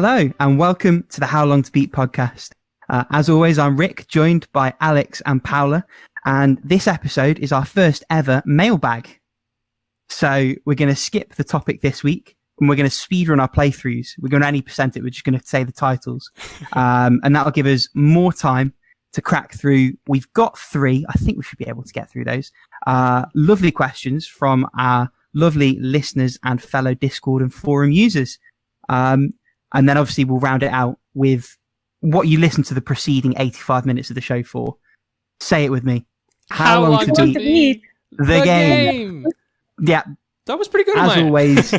Hello and welcome to the How Long to Beat podcast. As always, I'm Rick, joined by Alex and Paula, and this episode is our first ever mailbag. So we're going to skip the topic this week, and we're going to speedrun our playthroughs. We're going to any percent it. We're just going to say the titles, and that'll give us more time to crack through. We've got 3. I think we should be able to get through those. Lovely questions from our lovely listeners and fellow Discord and forum users. And then obviously we'll round it out with what you listened to the preceding 85 minutes of the show for. Say it with me. How long to beat the game? Yeah. That was pretty good. As always.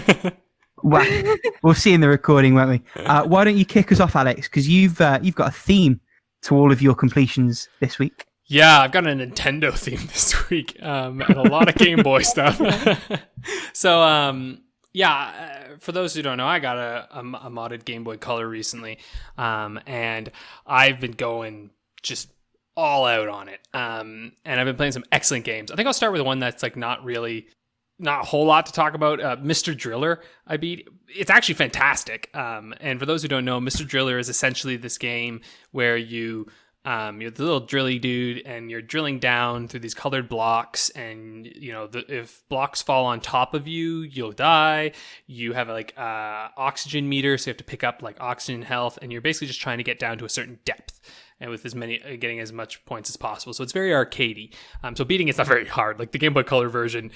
Well, we'll see in the recording, won't we? Why don't you kick us off, Alex? Because you've got a theme to all of your completions this week. Yeah, I've got a Nintendo theme this week, and a lot of Game Boy stuff. So, for those who don't know, I got a modded Game Boy Color recently, and I've been going just all out on it. And I've been playing some excellent games. I think I'll start with one that's like not a whole lot to talk about. Mr. Driller, I beat. It's actually fantastic. And for those who don't know, Mr. Driller is essentially this game where you're the little drilly dude, and you're drilling down through these colored blocks, and if blocks fall on top of you, you'll die. You have oxygen meter, so you have to pick up like oxygen health, and you're basically just trying to get down to a certain depth, and with getting as much points as possible. So it's very arcadey. So beating it's not very hard. Like the Game Boy Color version,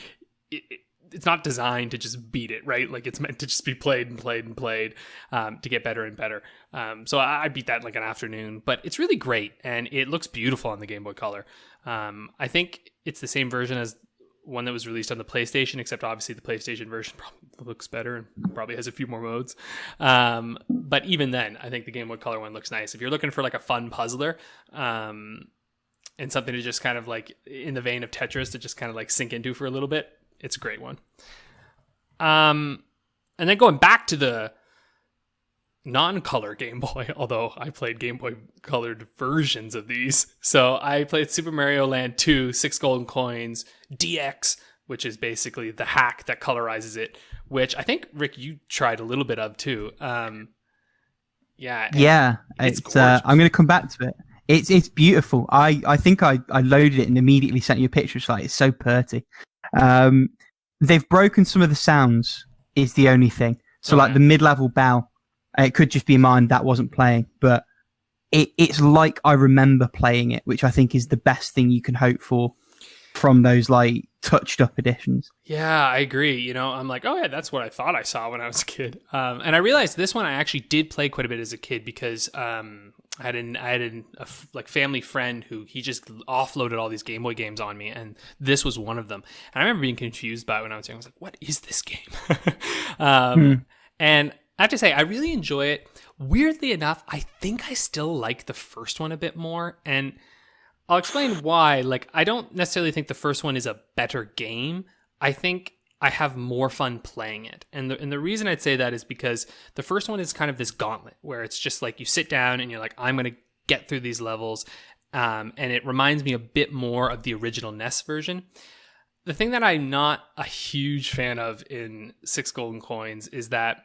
it's not designed to just beat it, right? Like it's meant to just be played and played and played to get better and better. So I beat that in like an afternoon, but it's really great and it looks beautiful on the Game Boy Color. I think it's the same version as one that was released on the PlayStation, except obviously the PlayStation version probably looks better and probably has a few more modes. But even then, I think the Game Boy Color one looks nice. If you're looking for like a fun puzzler, and something to just kind of like in the vein of Tetris to just kind of like sink into for a little bit, it's a great one. And then going back to the non-color Game Boy, although I played Game Boy colored versions of these. So I played Super Mario Land 2, 6 Golden Coins, DX, which is basically the hack that colorizes it, which I think, Rick, you tried a little bit of too. Yeah, it's I'm going to come back to it. It's beautiful. I think I loaded it and immediately sent you a picture. It's so pretty. They've broken some of the sounds is the only thing. So like the mid-level bell, it could just be mine that wasn't playing, but it's like I remember playing it, which I think is the best thing you can hope for from those like touched up editions. Yeah, I agree. I'm like, oh yeah, that's what I thought I saw when I was a kid. And I realized this one I actually did play quite a bit as a kid because I had a family friend who he just offloaded all these Game Boy games on me, and this was one of them. And I remember being confused by it when I was young. I was like, what is this game? And I have to say, I really enjoy it. Weirdly enough, I think I still like the first one a bit more, and I'll explain why. Like, I don't necessarily think the first one is a better game. I think I have more fun playing it. And the reason I'd say that is because the first one is kind of this gauntlet where it's just like you sit down and you're like, I'm going to get through these levels. And it reminds me a bit more of the original NES version. The thing that I'm not a huge fan of in 6 Golden Coins is that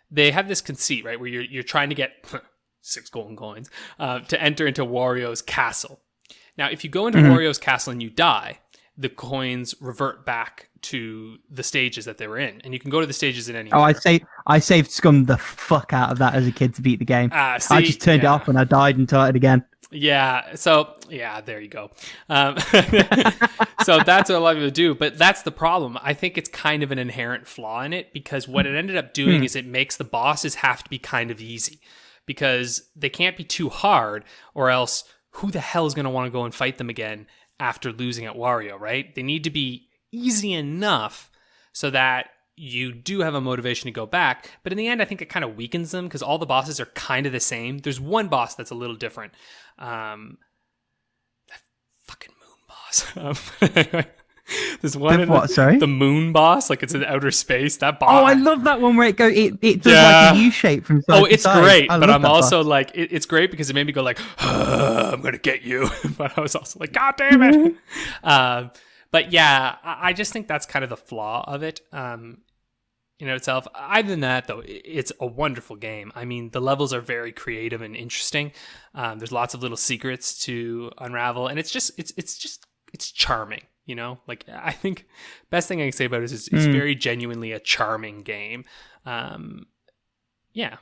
they have this conceit, right, where you're trying to get 6 golden coins to enter into Wario's castle. Now, if you go into Wario's castle and you die, the coins revert back to the stages that they were in, and you can go to the stages in any order. I saved scum the fuck out of that as a kid to beat the game. I just turned it off when I died and started again. Yeah, so yeah, there you go. So that's what a lot of people do, but that's the problem. I think it's kind of an inherent flaw in it, because what it ended up doing is it makes the bosses have to be kind of easy, because they can't be too hard, or else who the hell is going to want to go and fight them again after losing at Wario, right? They need to be easy enough so that you do have a motivation to go back. But in the end, I think it kind of weakens them because all the bosses are kind of the same. There's one boss that's a little different. That fucking moon boss. There's one the moon boss, like it's in outer space. That boss. Oh, I love that one where it does like a U shape from side to it's side. Great. But I'm also boss. Like, it's great because it made me go like, I'm gonna get you. But I was also like, God damn it. But yeah, I just think that's kind of the flaw of it. in itself. Other than that, though, it's a wonderful game. I mean, the levels are very creative and interesting. There's lots of little secrets to unravel, and it's charming. You know, like I think best thing I can say about it is it's very genuinely a charming game. Yeah.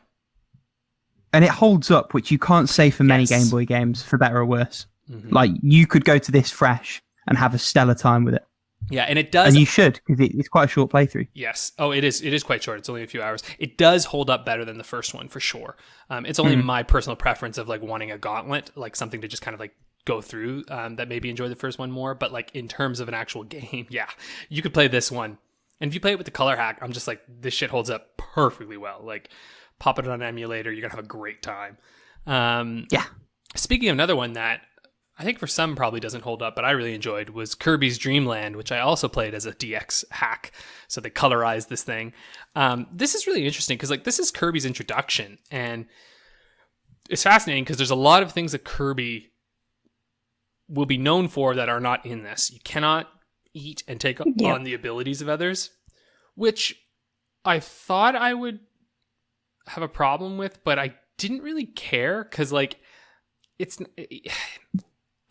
And it holds up, which you can't say for many Game Boy games, for better or worse. Mm-hmm. Like, you could go to this fresh and have a stellar time with it. Yeah, and it does. And you should, because it's quite a short playthrough. Yes. Oh, it is. It is quite short. It's only a few hours. It does hold up better than the first one, for sure. It's only my personal preference of, like, wanting a gauntlet, like something to just kind of, like, go through that maybe enjoy the first one more. But, like, in terms of an actual game, yeah, you could play this one. And if you play it with the color hack, I'm just like, this shit holds up perfectly well. Like, pop it on an emulator, you're going to have a great time. Yeah. Speaking of another one that I think for some probably doesn't hold up, but I really enjoyed, was Kirby's Dream Land, which I also played as a DX hack. So they colorized this thing. This is really interesting because, like, this is Kirby's introduction. And it's fascinating because there's a lot of things that Kirby will be known for that are not in this. You cannot eat and take on the abilities of others, which I thought I would have a problem with, but I didn't really care because, like,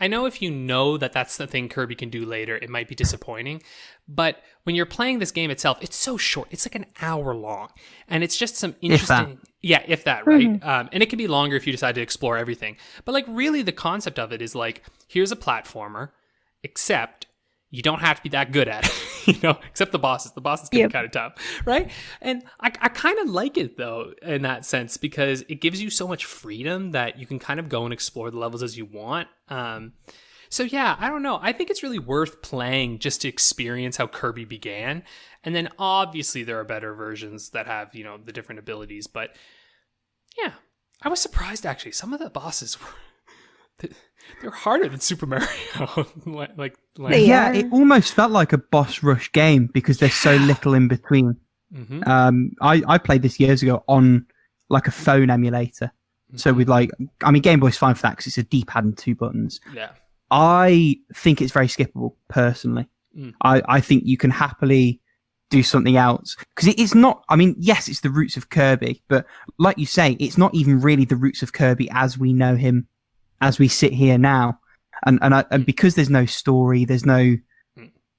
I know if you know that that's the thing Kirby can do later, it might be disappointing, but when you're playing this game itself, it's so short. It's like an hour long, and it's just some interesting... If that, right? Mm-hmm. And it can be longer if you decide to explore everything. But, like, really the concept of it is, like, here's a platformer, except you don't have to be that good at it, you know, except the bosses. The bosses can be kind of tough, right? And I kind of like it, though, in that sense, because it gives you so much freedom that you can kind of go and explore the levels as you want. So, yeah, I don't know. I think it's really worth playing just to experience how Kirby began. And then, obviously, there are better versions that have, you know, the different abilities. But, yeah, I was surprised, actually. Some of the bosses were... They're harder than Super Mario. It almost felt like a boss rush game because there's so little in between. Mm-hmm. I played this years ago on like a phone emulator. Mm-hmm. So with Game Boy's fine for that because it's a D-pad and 2 buttons. Yeah. I think it's very skippable, personally. I think you can happily do something else because it's not, yes, it's the roots of Kirby, but like you say, it's not even really the roots of Kirby as we know him as we sit here now, and because there's no story, there's no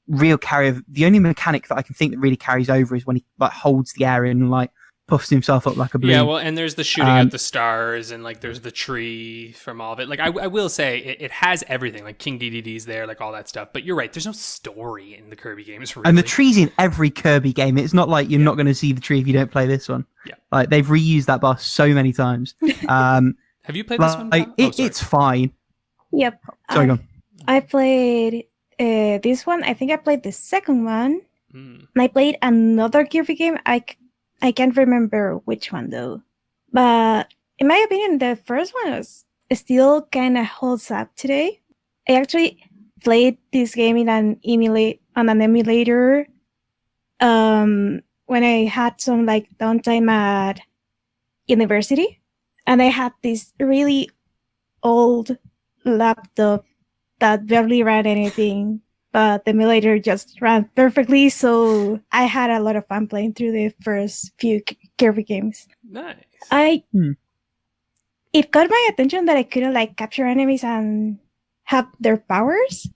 real carry. The only mechanic that I can think that really carries over is when he like holds the air and like puffs himself up like a balloon. Yeah, well, and there's the shooting at the stars, and like there's the tree from all of it. Like I will say, it has everything. Like King Dededes there, like all that stuff. But you're right, there's no story in the Kirby games. Really. And the tree's in every Kirby game. It's not like you're not going to see the tree if you don't play this one. Yeah, like they've reused that boss so many times. Have you played this one? It's fine. Yep. Sorry, go on. I played this one. I think I played the second one. And I played another Kirby game. I can't remember which one, though. But in my opinion, the first one was still kind of holds up today. I actually played this game on an emulator when I had some like downtime at university. And I had this really old laptop that barely ran anything, but the emulator just ran perfectly. So I had a lot of fun playing through the first few Kirby games. Nice. It got my attention that I couldn't like capture enemies and have their powers,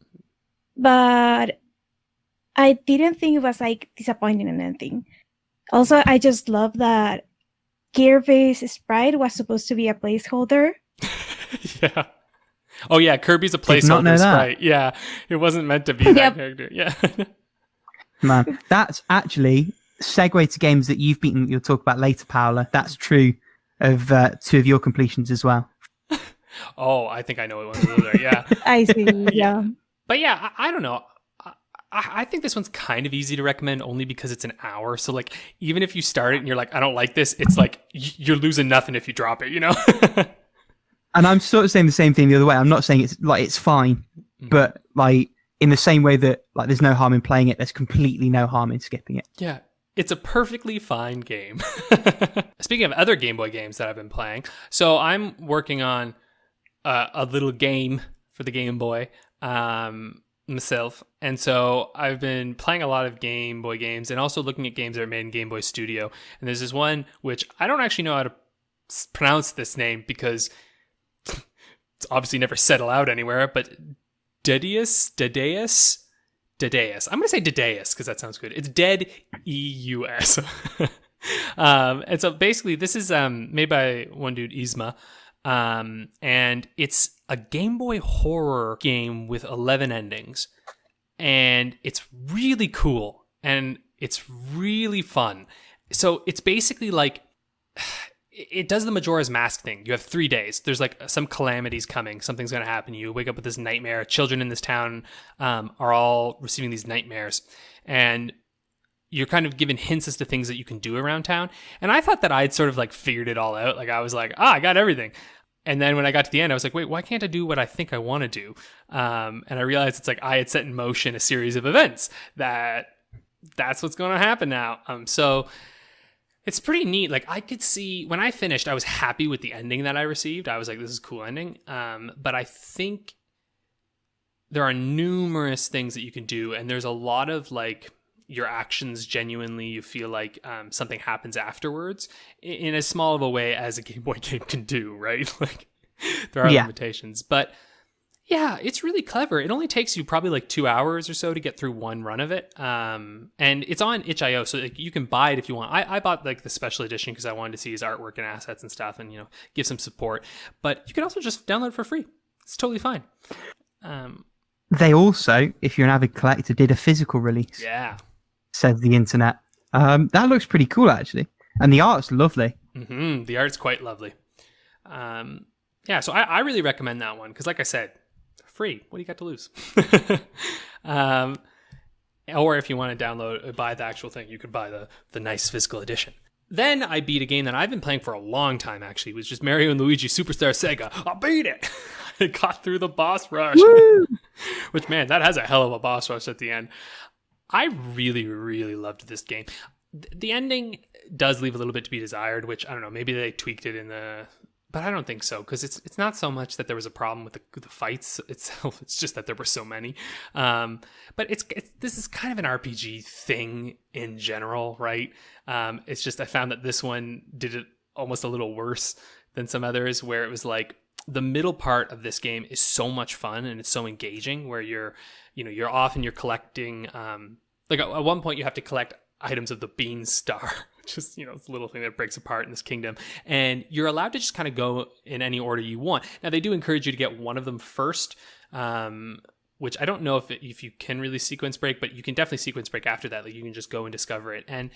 but I didn't think it was like disappointing in anything. Also, I just love that Kirby's sprite was supposed to be a placeholder. Yeah. Oh yeah, Kirby's a placeholder sprite. Yeah, it wasn't meant to be that character. Yeah. Man, that's actually segue to games that you've beaten. You'll talk about later, Paula. That's true of 2 of your completions as well. Oh, I think I know what one of those are. Yeah. I see. Yeah. But yeah, I don't know. I think this one's kind of easy to recommend only because it's an hour. So like, even if you start it and you're like, I don't like this, it's like you're losing nothing if you drop it, you know? And I'm sort of saying the same thing the other way. I'm not saying it's fine, but like in the same way that like there's no harm in playing it, there's completely no harm in skipping it. Yeah, it's a perfectly fine game. Speaking of other Game Boy games that I've been playing, so I'm working on a little game for the Game Boy. myself, and so I've been playing a lot of Game Boy games and also looking at games that are made in Game Boy Studio. And there's this one which I don't actually know how to pronounce this name because it's obviously never said aloud anywhere, but Deadeus. I'm going to say Deadeus because that sounds good. It's Deadeus. And so basically this is made by one dude, Isma. And it's a Game Boy horror game with 11 endings. And it's really cool. And it's really fun. So it's basically like, it does the Majora's Mask thing. You have 3 days. There's like some calamities coming. Something's going to happen. You wake up with this nightmare. Children in this town are all receiving these nightmares. And you're kind of given hints as to things that you can do around town. And I thought that I'd sort of like figured it all out. Like I was like, I got everything. And then when I got to the end, I was like, wait, why can't I do what I think I want to do? And I realized it's like I had set in motion a series of events that's what's going to happen now. So it's pretty neat. Like I could see when I finished, I was happy with the ending that I received. I was like, this is a cool ending. But I think there are numerous things that you can do. And there's a lot of like, your actions genuinely, you feel like something happens afterwards in as small of a way as a Game Boy game can do, right? Like there are limitations, but yeah, it's really clever. It only takes you probably like 2 hours or so to get through one run of it. And it's on itch.io, so like, you can buy it if you want. I bought like the special edition because I wanted to see his artwork and assets and stuff and, give some support, but you can also just download it for free. It's totally fine. They also, if you're an avid collector, did a physical release. Yeah. Says the internet. That looks pretty cool, actually. And the art's lovely. Mm-hmm. The art's quite lovely. Yeah, so I really recommend that one because, like I said, free. What do you got to lose? Or if you want to buy the actual thing, you could buy the nice physical edition. Then I beat a game that I've been playing for a long time, actually. It was just Mario and Luigi Superstar Saga. I beat it! I got through the boss rush. Woo! Which, man, that has a hell of a boss rush at the end. I really, really loved this game. The ending does leave a little bit to be desired, which, I don't know, maybe they tweaked it but I don't think so, because it's not so much that there was a problem with the fights itself, it's just that there were so many. But this is kind of an RPG thing in general, right? It's just I found that this one did it almost a little worse than some others, where it was like, the middle part of this game is so much fun and it's so engaging, where you're off and you're collecting, like at one point you have to collect items of the Bean Star, which is, it's a little thing that breaks apart in this kingdom. And you're allowed to just kind of go in any order you want. Now they do encourage you to get one of them first, which I don't know if you can really sequence break, but you can definitely sequence break after that. Like you can just go and discover it. And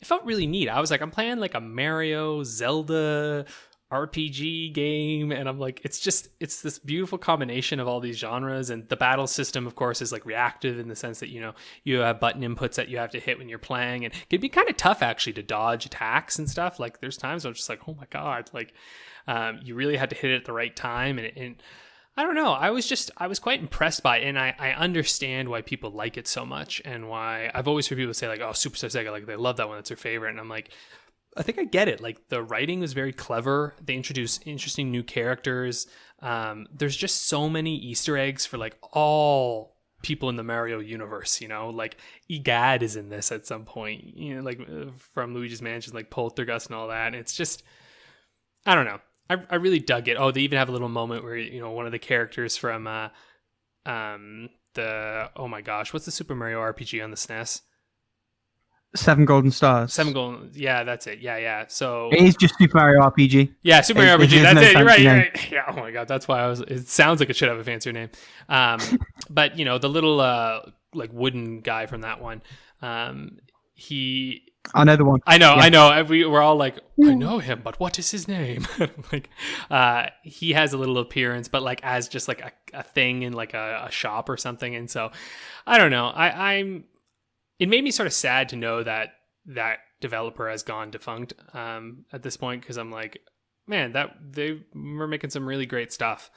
it felt really neat. I was like, I'm playing like a Mario, Zelda RPG game, and I'm like, it's this beautiful combination of all these genres. And the battle system, of course, is like reactive in the sense that you have button inputs that you have to hit when you're playing, and it can be kind of tough actually to dodge attacks and stuff. Like there's times where I'm just like, oh my god, like you really had to hit it at the right time. And I don't know, I was quite impressed by it, and I understand why people like it so much, and why I've always heard people say like, oh, Superstar Saga, like they love that one, it's their favorite. And I'm like, I think I get it. Like the writing was very clever. They introduced interesting new characters. There's just so many Easter eggs for like all people in the Mario universe, like Egad is in this at some point, like from Luigi's Mansion, like Poltergust and all that. And it's just, I don't know. I really dug it. Oh, they even have a little moment where, one of the characters from oh my gosh, what's the Super Mario RPG on the SNES? 7 Golden Stars. 7 Golden, yeah, that's it. Yeah. So it is just Super Mario RPG. Yeah, Super Mario RPG. That's it. You're right. Yeah. Oh my god, that's why it sounds like it should have a fancier name. But the little like wooden guy from that one, I know the one. I know. We're all like, I know him, but what is his name? Like, he has a little appearance, but like as just like a thing in like a shop or something. And so, I don't know. It made me sort of sad to know that developer has gone defunct at this point, because I'm like, man, that they were making some really great stuff.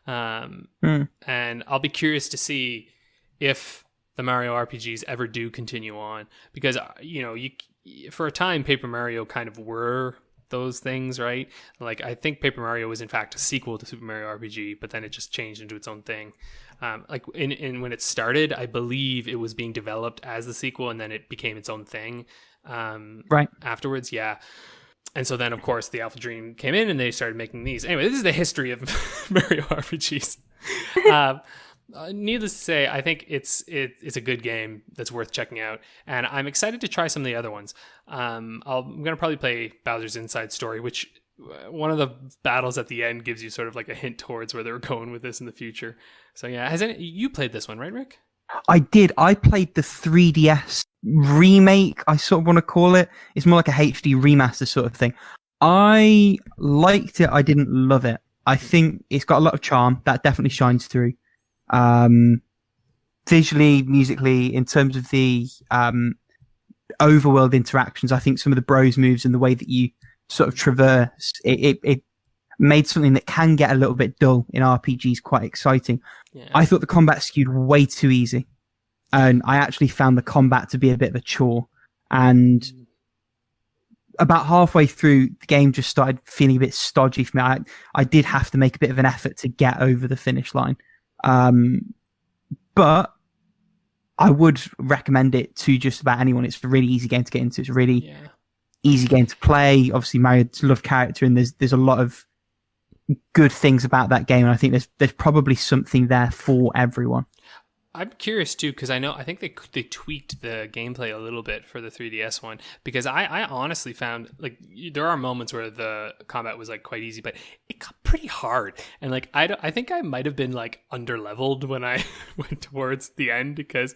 And I'll be curious to see if the Mario RPGs ever do continue on, because you for a time Paper Mario kind of were those things, right? Like, I think Paper Mario was in fact a sequel to Super Mario RPG, but then it just changed into its own thing. Like in when it started, I believe it was being developed as the sequel, and then it became its own thing. Right. Afterwards, yeah. And so then, of course, the Alpha Dream came in and they started making these. Anyway, this is the history of Mario RPGs. Needless to say, I think it's a good game that's worth checking out, and I'm excited to try some of the other ones. I'm going to probably play Bowser's Inside Story, which one of the battles at the end gives you sort of like a hint towards where they were going with this in the future. So yeah, you played this one, right, Rick? I did. I played the 3DS remake, I sort of want to call it. It's more like a HD remaster sort of thing. I liked it. I didn't love it. I think it's got a lot of charm. That definitely shines through. Visually, musically, in terms of the overworld interactions, I think some of the bros moves and the way that you sort of traverse, it made something that can get a little bit dull in RPGs quite exciting. Yeah. I thought the combat skewed way too easy, and I actually found the combat to be a bit of a chore. And about halfway through, the game just started feeling a bit stodgy for me. I did have to make a bit of an effort to get over the finish line. But I would recommend it to just about anyone. It's a really easy game to get into. It's a really easy game to play. Obviously, Mario's a loved character, and there's a lot of good things about that game, and I think there's probably something there for everyone. I'm curious too, because I think they tweaked the gameplay a little bit for the 3DS one, because I honestly found, like, there are moments where the combat was like quite easy, but it got pretty hard, and like I think I might have been like underleveled when I went towards the end, because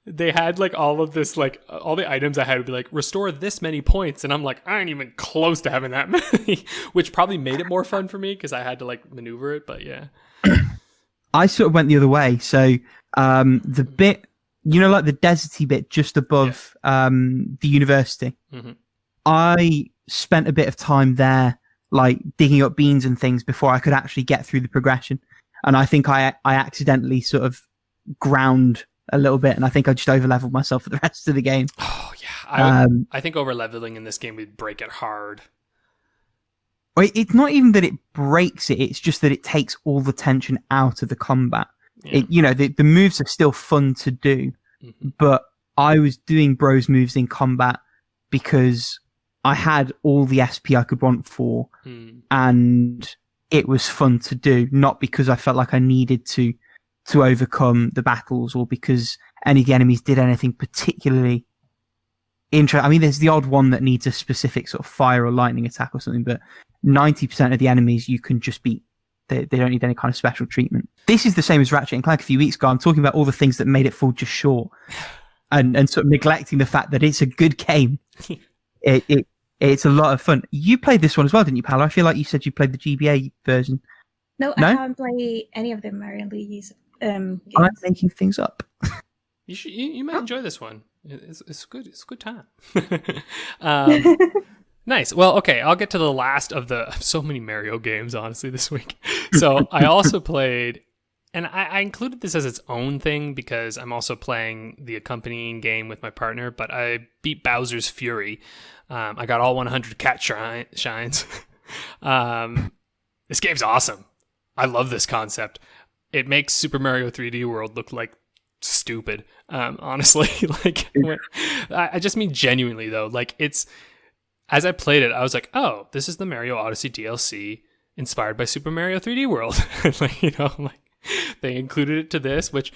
they had like all of this, like all the items I had would be like, restore this many points, and I'm like, I ain't even close to having that many, which probably made it more fun for me because I had to like maneuver it. But yeah, I sort of went the other way. So the bit, like the deserty bit just above the university, I spent a bit of time there, like digging up beans and things before I could actually get through the progression, and I think I accidentally sort of ground a little bit, and I think I just over-leveled myself for the rest of the game. Oh, yeah. I think over-leveling in this game would break it hard. It's not even that it breaks it, it's just that it takes all the tension out of the combat. Yeah. The moves are still fun to do, but I was doing bros moves in combat because I had all the SP I could want for, and it was fun to do, not because I felt like I needed to overcome the battles, or because any of the enemies did anything particularly interesting. I mean, there's the odd one that needs a specific sort of fire or lightning attack or something, but 90% of the enemies you can just beat. They don't need any kind of special treatment. This is the same as Ratchet & Clank a few weeks ago. I'm talking about all the things that made it fall just short, and sort of neglecting the fact that it's a good game. It's a lot of fun. You played this one as well, didn't you, Paula? I feel like you said you played the GBA version. No? I haven't played any of the Mario and Luigi's games. I'm making things up. You might enjoy this one. It's good. It's a good time. Nice. Well, okay. I'll get to the last of so many Mario games, honestly, this week. So I also played, and I included this as its own thing because I'm also playing the accompanying game with my partner, but I beat Bowser's Fury. I got all 100 cat shines. This game's awesome. I love this concept. It makes Super Mario 3D World look like stupid, honestly. Like, I just mean genuinely, though. Like, as I played it, I was like, oh, this is the Mario Odyssey DLC inspired by Super Mario 3D World. Like, they included it to this, which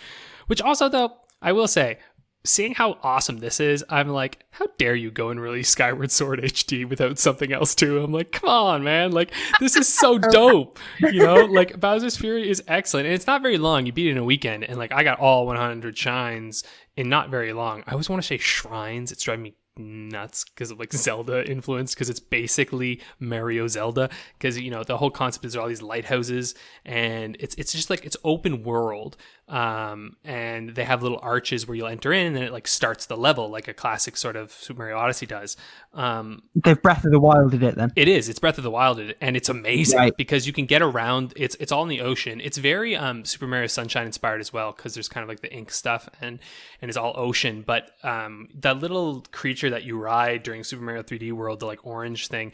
also, though, I will say, seeing how awesome this is, I'm like, how dare you go and release Skyward Sword HD without something else too? I'm like, come on, man. Like, this is so dope. Like, Bowser's Fury is excellent. And it's not very long. You beat it in a weekend. And like, I got all 100 shines in not very long. I always want to say shrines. It's driving me nuts because of like Zelda influence, because it's basically Mario Zelda, because the whole concept is all these lighthouses, and it's just like, it's open world, and they have little arches where you'll enter in, and then it like starts the level like a classic sort of Super Mario Odyssey does. They've Breath of the Wilded it then. It's Breath of the Wilded, and it's amazing because you can get around. It's all in the ocean. It's very Super Mario Sunshine inspired as well, because there's kind of like the ink stuff, and it's all ocean, but that little creature creature that you ride during Super Mario 3D World, the like orange thing,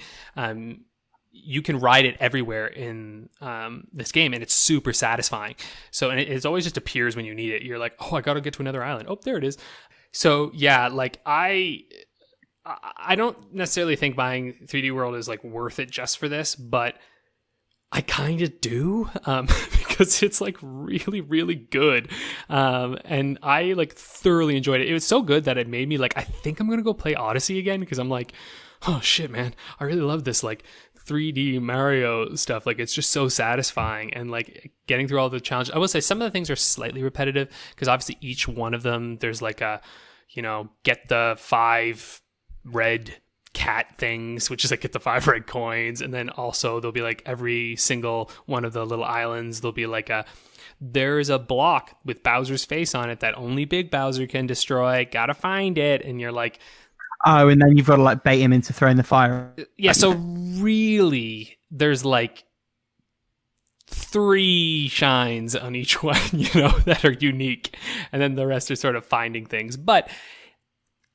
you can ride it everywhere in this game, and it's super satisfying. So, and it always just appears when you need it. You're like, oh, I gotta get to another island. Oh, there it is. So yeah, like I don't necessarily think buying 3D World is like worth it just for this, but I kind of do, because it's like really, really good. And I like thoroughly enjoyed it. It was so good that it made me like, I think I'm going to go play Odyssey again, because I'm like, oh shit, man, I really love this like 3D Mario stuff. Like, it's just so satisfying, and like getting through all the challenges. I will say some of the things are slightly repetitive, because obviously each one of them, there's like a, get the 5 red cat things, which is like get the 5 red coins, and then also there'll be like every single one of the little islands, there'll be like there's a block with Bowser's face on it that only Big Bowser can destroy, gotta find it, and you're like, oh, and then you've got to like bait him into throwing the fire. Yeah, so really there's like 3 shines on each one, that are unique, and then the rest are sort of finding things. But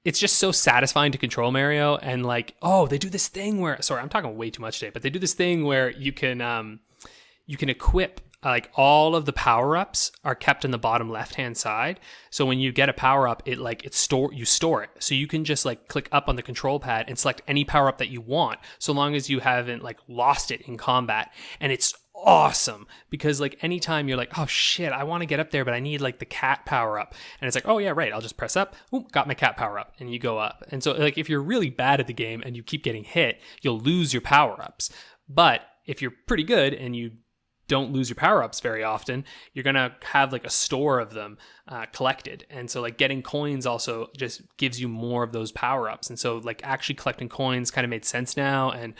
it's just so satisfying to control Mario, and like, oh, they do this thing where, sorry, I'm talking way too much today, but they do this thing where you can equip, like all of the power-ups are kept in the bottom left-hand side. So when you get a power-up, you store it. So you can just like click up on the control pad and select any power-up that you want, so long as you haven't like lost it in combat. And it's awesome, because like anytime you're like, oh shit, I want to get up there, but I need like the cat power up, and it's like, oh yeah, right, I'll just press up, ooh, got my cat power up, and you go up. And so like if you're really bad at the game and you keep getting hit, you'll lose your power ups. But if you're pretty good and you don't lose your power ups very often, you're gonna have like a store of them collected. And so like getting coins also just gives you more of those power ups. And so like actually collecting coins kind of made sense now. And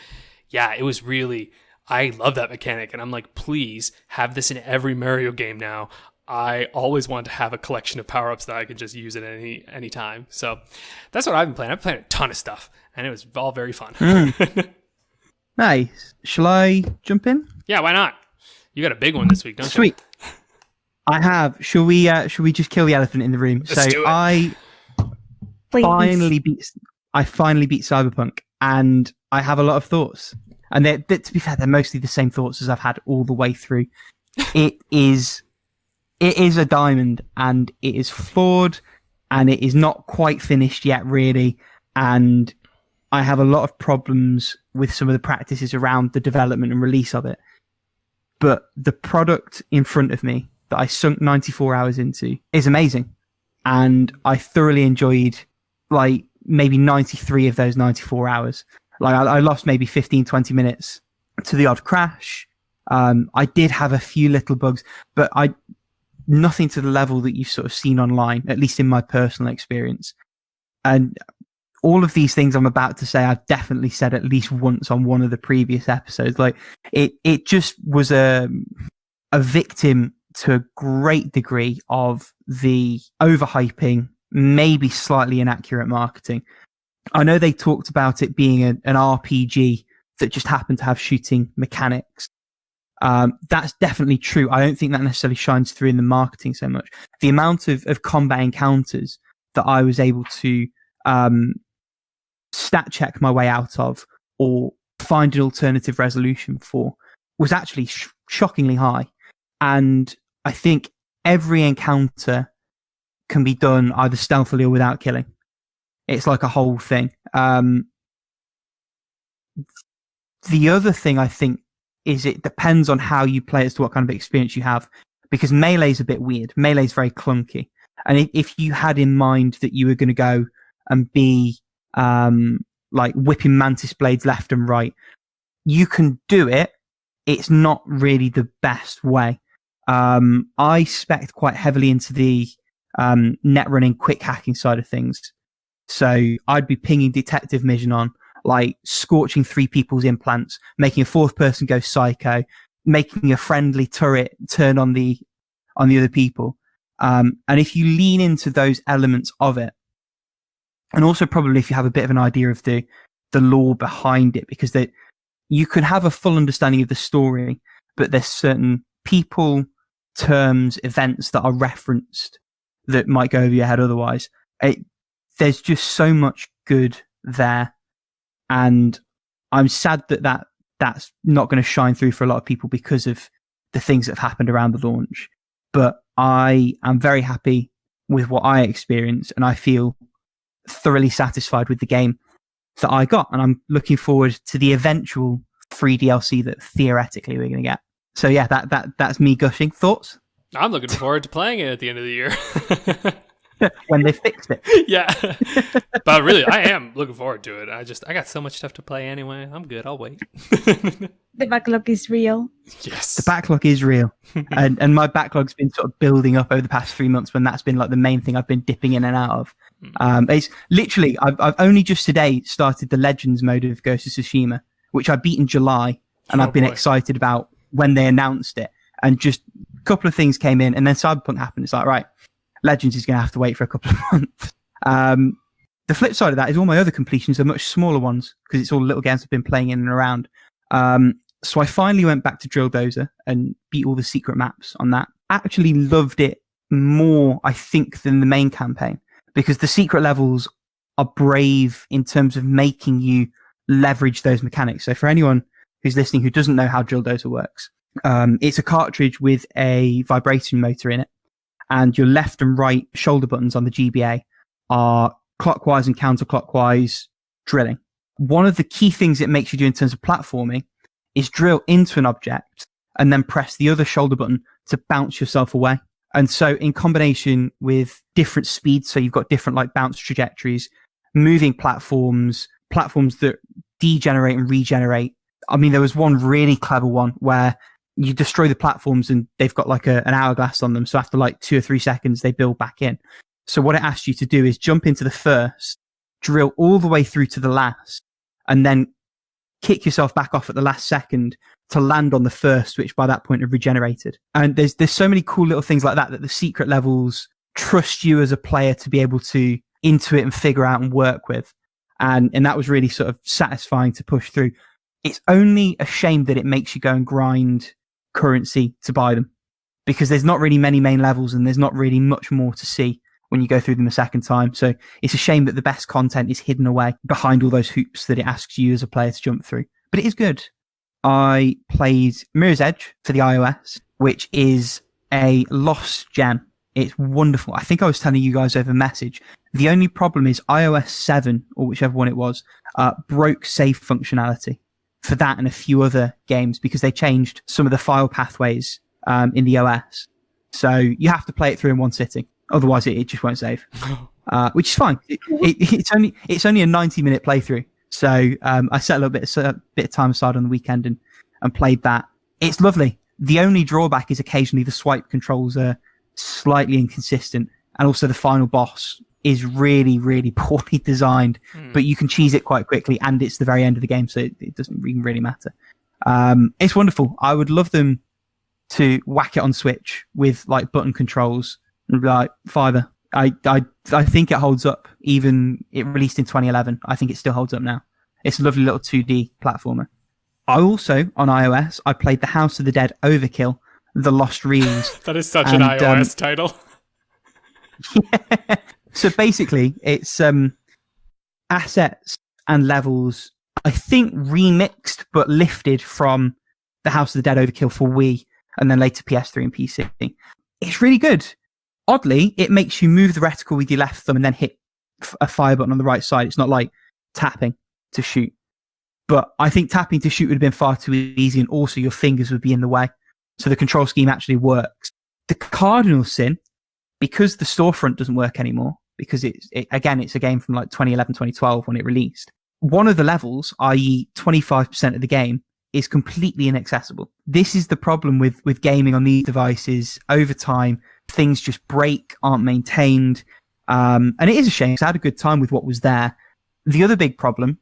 yeah, it was really, I love that mechanic, and I'm like, please have this in every Mario game now. I always want to have a collection of power-ups that I can just use at any time. So that's what I've been playing. I've been playing a ton of stuff, and it was all very fun. Nice. Shall I jump in? Yeah, why not? You got a big one this week, don't you? Sweet. I have. Shall we just kill the elephant in the room? Let's do it. I finally beat Cyberpunk, and I have a lot of thoughts. And to be fair, they're mostly the same thoughts as I've had all the way through. It is a diamond, and it is flawed, and it is not quite finished yet, really. And I have a lot of problems with some of the practices around the development and release of it. But the product in front of me that I sunk 94 hours into is amazing. And I thoroughly enjoyed like maybe 93 of those 94 hours. Like I lost maybe 15, 20 minutes to the odd crash. I did have a few little bugs, but nothing to the level that you've sort of seen online, at least in my personal experience. And all of these things I'm about to say, I've definitely said at least once on one of the previous episodes. Like it just was a victim to a great degree of the overhyping, maybe slightly inaccurate marketing. I know they talked about it being an RPG that just happened to have shooting mechanics. That's definitely true. I don't think that necessarily shines through in the marketing so much. The amount of combat encounters that I was able to stat check my way out of or find an alternative resolution for was actually shockingly high. And I think every encounter can be done either stealthily or without killing. It's like a whole thing. The other thing I think is it depends on how you play as to what kind of experience you have, because Melee's a bit weird. Melee's very clunky. And if you had in mind that you were going to go and be like whipping mantis blades left and right, you can do it. It's not really the best way. I spec'd quite heavily into the net running quick hacking side of things. So I'd be pinging detective mission on, like scorching 3 people's implants, making a 4th person go psycho, making a friendly turret turn on the other people. And if you lean into those elements of it, and also probably if you have a bit of an idea of the lore behind it, because you can have a full understanding of the story, but there's certain people, terms, events that are referenced that might go over your head otherwise. There's just so much good there. And I'm sad that's not going to shine through for a lot of people because of the things that have happened around the launch. But I am very happy with what I experienced, and I feel thoroughly satisfied with the game that I got. And I'm looking forward to the eventual free DLC that theoretically we're going to get. So yeah, that's me gushing. Thoughts? I'm looking forward to playing it at the end of the year. When they fixed it. Yeah. But really, I am looking forward to it. I got so much stuff to play anyway. I'm good. I'll wait. The backlog is real. Yes. The backlog is real. and my backlog's been sort of building up over the past 3 months when that's been like the main thing I've been dipping in and out of. It's literally, I've only just today started the Legends mode of Ghost of Tsushima, which I beat in July, and I've been excited about when they announced it. And just a couple of things came in, and then Cyberpunk happened. It's like, right, Legends is going to have to wait for a couple of months. The flip side of that is all my other completions are much smaller ones because it's all little games I've been playing in and around. So I finally went back to Drill Dozer and beat all the secret maps on that. Actually loved it more, I think, than the main campaign because the secret levels are brave in terms of making you leverage those mechanics. So for anyone who's listening who doesn't know how Drill Dozer works, it's a cartridge with a vibration motor in it. And your left and right shoulder buttons on the GBA are clockwise and counterclockwise drilling. One of the key things it makes you do in terms of platforming is drill into an object and then press the other shoulder button to bounce yourself away. And so in combination with different speeds, so you've got different like bounce trajectories, moving platforms that degenerate and regenerate. I mean, there was one really clever one where you destroy the platforms and they've got like an hourglass on them. So after like 2 or 3 seconds, they build back in. So what it asks you to do is jump into the first, drill all the way through to the last, and then kick yourself back off at the last second to land on the first, which by that point have regenerated. And there's so many cool little things like that the secret levels trust you as a player to be able to intuit and figure out and work with. And that was really sort of satisfying to push through. It's only a shame that it makes you go and grind currency to buy them because there's not really many main levels and there's not really much more to see when you go through them a second time. So it's a shame that the best content is hidden away behind all those hoops that it asks you as a player to jump through. But it is good. I played Mirror's Edge for the iOS, which is a lost gem. It's wonderful. I think I was telling you guys over message. The only problem is iOS 7, or whichever one it was, broke save functionality for that and a few other games because they changed some of the file pathways in the OS. So you have to play it through in one sitting. Otherwise, it just won't save, which is fine. It's only a 90-minute playthrough. So I set a little bit of time aside on the weekend and played that. It's lovely. The only drawback is occasionally the swipe controls are slightly inconsistent. And also the final boss is really, really poorly designed, but you can cheese it quite quickly and it's the very end of the game, so it doesn't even really matter. It's wonderful. I would love them to whack it on Switch with like button controls and be like, fiver. I think it holds up. Even it released in 2011. I think it still holds up now. It's a lovely little 2D platformer. I also, on iOS, I played The House of the Dead Overkill, The Lost Reels. That is such an iOS title. Yeah. So basically, it's assets and levels, I think, remixed but lifted from The House of the Dead Overkill for Wii and then later PS3 and PC. It's really good. Oddly, it makes you move the reticle with your left thumb and then hit a fire button on the right side. It's not like tapping to shoot. But I think tapping to shoot would have been far too easy, and also your fingers would be in the way. So the control scheme actually works. The cardinal sin, because the storefront doesn't work anymore, because it's a game from like 2011, 2012 when it released. One of the levels, i.e. 25% of the game, is completely inaccessible. This is the problem with gaming on these devices. Over time, things just break, aren't maintained. And it is a shame because I had a good time with what was there. The other big problem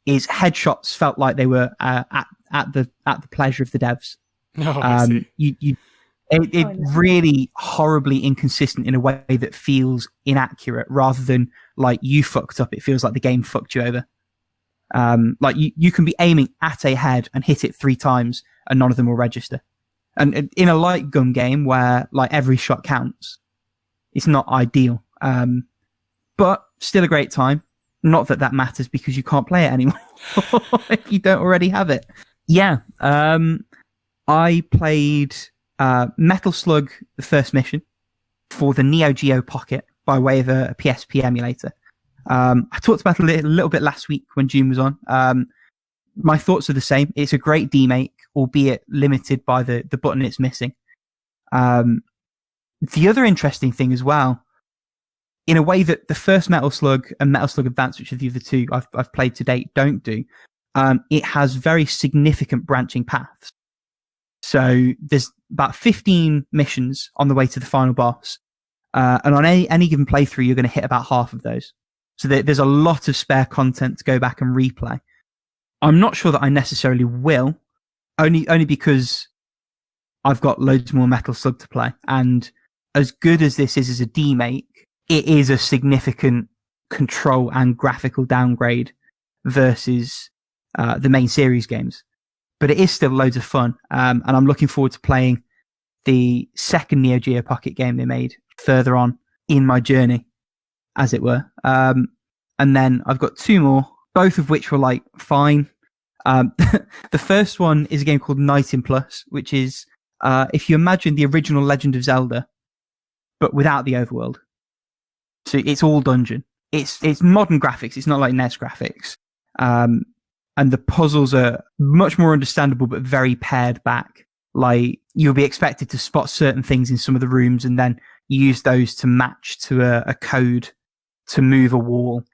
is headshots felt like they were at the pleasure of the devs. Really horribly inconsistent in a way that feels inaccurate rather than like you fucked up. It feels like the game fucked you over. Like you can be aiming at a head and hit it 3 times and none of them will register. And in a light gun game where like every shot counts, it's not ideal. But still a great time. Not that that matters because you can't play it anymore if you don't already have it. Yeah, I played Metal Slug, the first mission, for the Neo Geo Pocket by way of a PSP emulator. I talked about it a little bit last week when June was on. My thoughts are the same. It's a great demake, albeit limited by the button it's missing. The other interesting thing as well, in a way that the first Metal Slug and Metal Slug Advance, which are the other two I've played to date, don't do, it has very significant branching paths. So there's about 15 missions on the way to the final boss. And on any given playthrough, you're going to hit about half of those. So there's a lot of spare content to go back and replay. I'm not sure that I necessarily will, only because I've got loads more Metal Slug to play. And as good as this is as a demake, it is a significant control and graphical downgrade versus the main series games. But it is still loads of fun. And I'm looking forward to playing the second Neo Geo Pocket game they made further on in my journey, as it were. And then I've got two more, both of which were like fine. The first one is a game called Night in Plus, which is, if you imagine the original Legend of Zelda, but without the overworld. So it's all dungeon. It's modern graphics. It's not like NES graphics. And the puzzles are much more understandable, but very pared back. Like, you'll be expected to spot certain things in some of the rooms and then use those to match to a code to move a wall.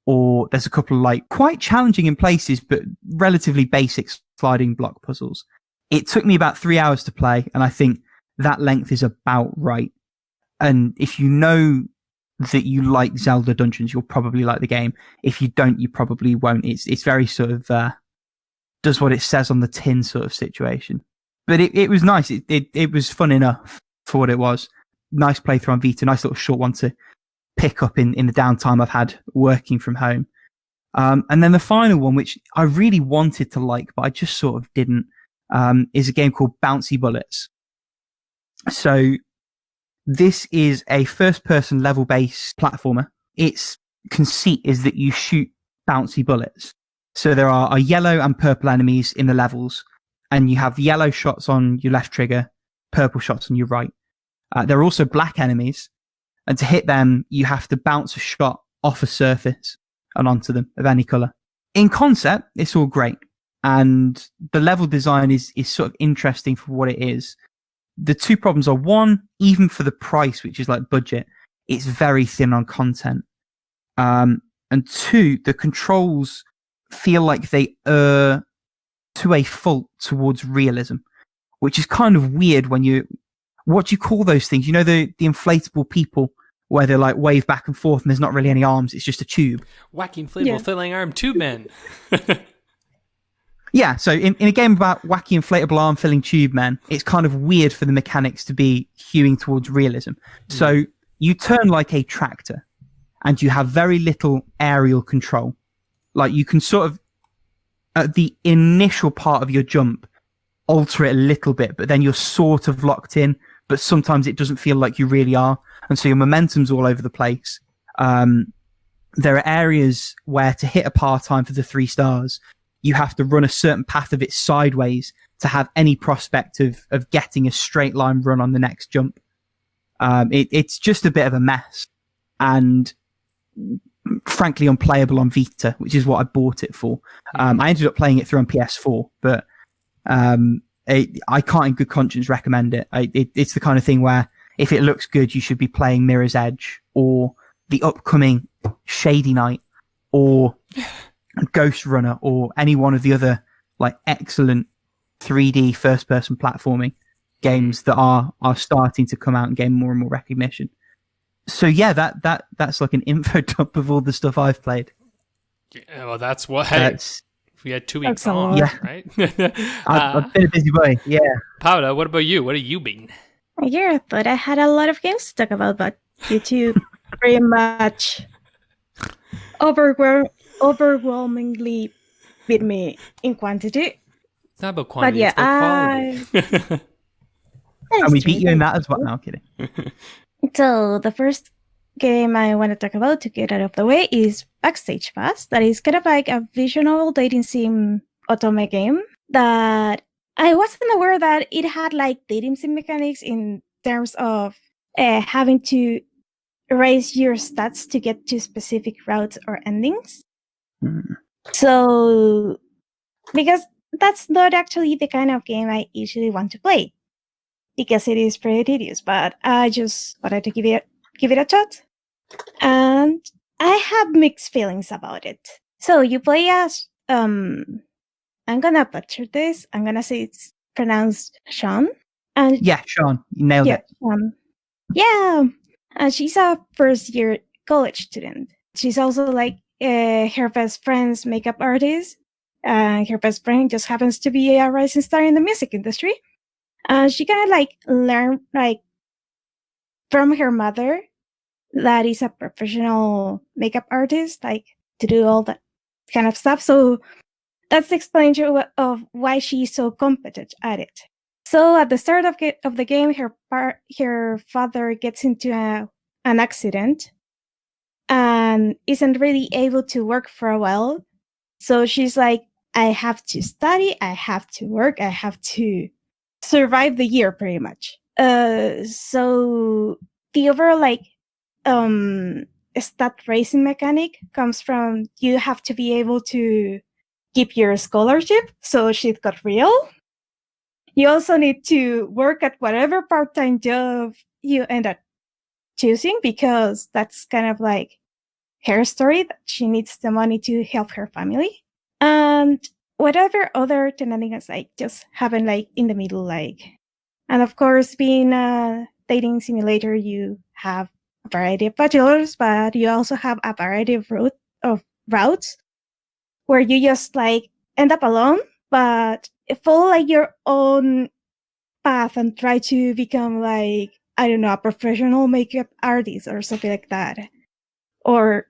Or there's a couple of like quite challenging in places, but relatively basic sliding block puzzles. It took me about 3 hours to play, and I think that length is about right. And if you know that you like Zelda dungeons, you'll probably like the game. If you don't, you probably won't. It's very sort of does what it says on the tin sort of situation. But it was nice. It was fun enough for what it was. Nice playthrough on Vita. Nice little short one to pick up in the downtime I've had working from home. And then the final one, which I really wanted to like, but I just sort of didn't, is a game called Bouncy Bullets. So this is a first-person level-based platformer. Its conceit is that you shoot bouncy bullets. So there are yellow and purple enemies in the levels, and you have yellow shots on your left trigger, purple shots on your right. There are also black enemies, and to hit them, you have to bounce a shot off a surface and onto them of any colour. In concept, it's all great, and the level design is sort of interesting for what it is. The two problems are, one, even for the price, which is like budget, it's very thin on content. And two, the controls feel like they err to a fault towards realism, which is kind of weird when what do you call those things? You know, the inflatable people where they like wave back and forth and there's not really any arms, it's just a tube. Wacky inflatable filling arm tube men. Yeah, so in a game about wacky inflatable arm filling tube men, it's kind of weird for the mechanics to be hewing towards realism. So you turn like a tractor and you have very little aerial control. Like you can sort of, at the initial part of your jump, alter it a little bit, but then you're sort of locked in, but sometimes it doesn't feel like you really are. And so your momentum's all over the place. There are areas where to hit a par time for the 3 stars, you have to run a certain path of it sideways to have any prospect of getting a straight line run on the next jump. It's just a bit of a mess and frankly unplayable on Vita, which is what I bought it for. I ended up playing it through on PS4, but I can't in good conscience recommend it. It's the kind of thing where if it looks good, you should be playing Mirror's Edge or the upcoming Shady Night or Ghost Runner or any one of the other like excellent 3D first-person platforming games that are starting to come out and gain more and more recognition. So yeah, that's like an info dump of all the stuff I've played. Yeah, well, that's what we had 2 weeks on, yeah. Right? I've been a busy boy. Yeah. Paula, what about you? What have you been? Yeah, I thought I had a lot of games to talk about, but you two pretty much overwhelmingly beat me in quantity. It's not about quantity, but yeah, it's about quality. And we beat you in that as well. No, I'm kidding. So the first game I want to talk about to get out of the way is Backstage Pass. That is kind of like a visual dating sim otome game that I wasn't aware that it had like dating sim mechanics in terms of having to raise your stats to get to specific routes or endings. So, because that's not actually the kind of game I usually want to play, because it is pretty tedious, but I just wanted to give it a shot. And I have mixed feelings about it. So you play as, I'm gonna butcher this. I'm gonna say it's pronounced Sean. And yeah, Sean, you nailed it. Yeah. And she's a first year college student. She's also like her best friend's makeup artist. Her best friend just happens to be a rising star in the music industry. She kind of like learned like from her mother that is a professional makeup artist, like to do all that kind of stuff. So that's the explanation of why she's so competent at it. So at the start of the game, her father gets into an accident and isn't really able to work for a while. So she's like, I have to study, I have to work, I have to survive the year pretty much. So the overall like stat raising mechanic comes from you have to be able to keep your scholarship, so shit got real. You also need to work at whatever part-time job you end up choosing, because that's kind of like her story, that she needs the money to help her family. And whatever other shenanigans like just happen like in the middle, like, and of course being a dating simulator, you have a variety of bachelors, but you also have a variety of routes where you just like end up alone, but follow like your own path and try to become like, I don't know, a professional makeup artist or something like that, or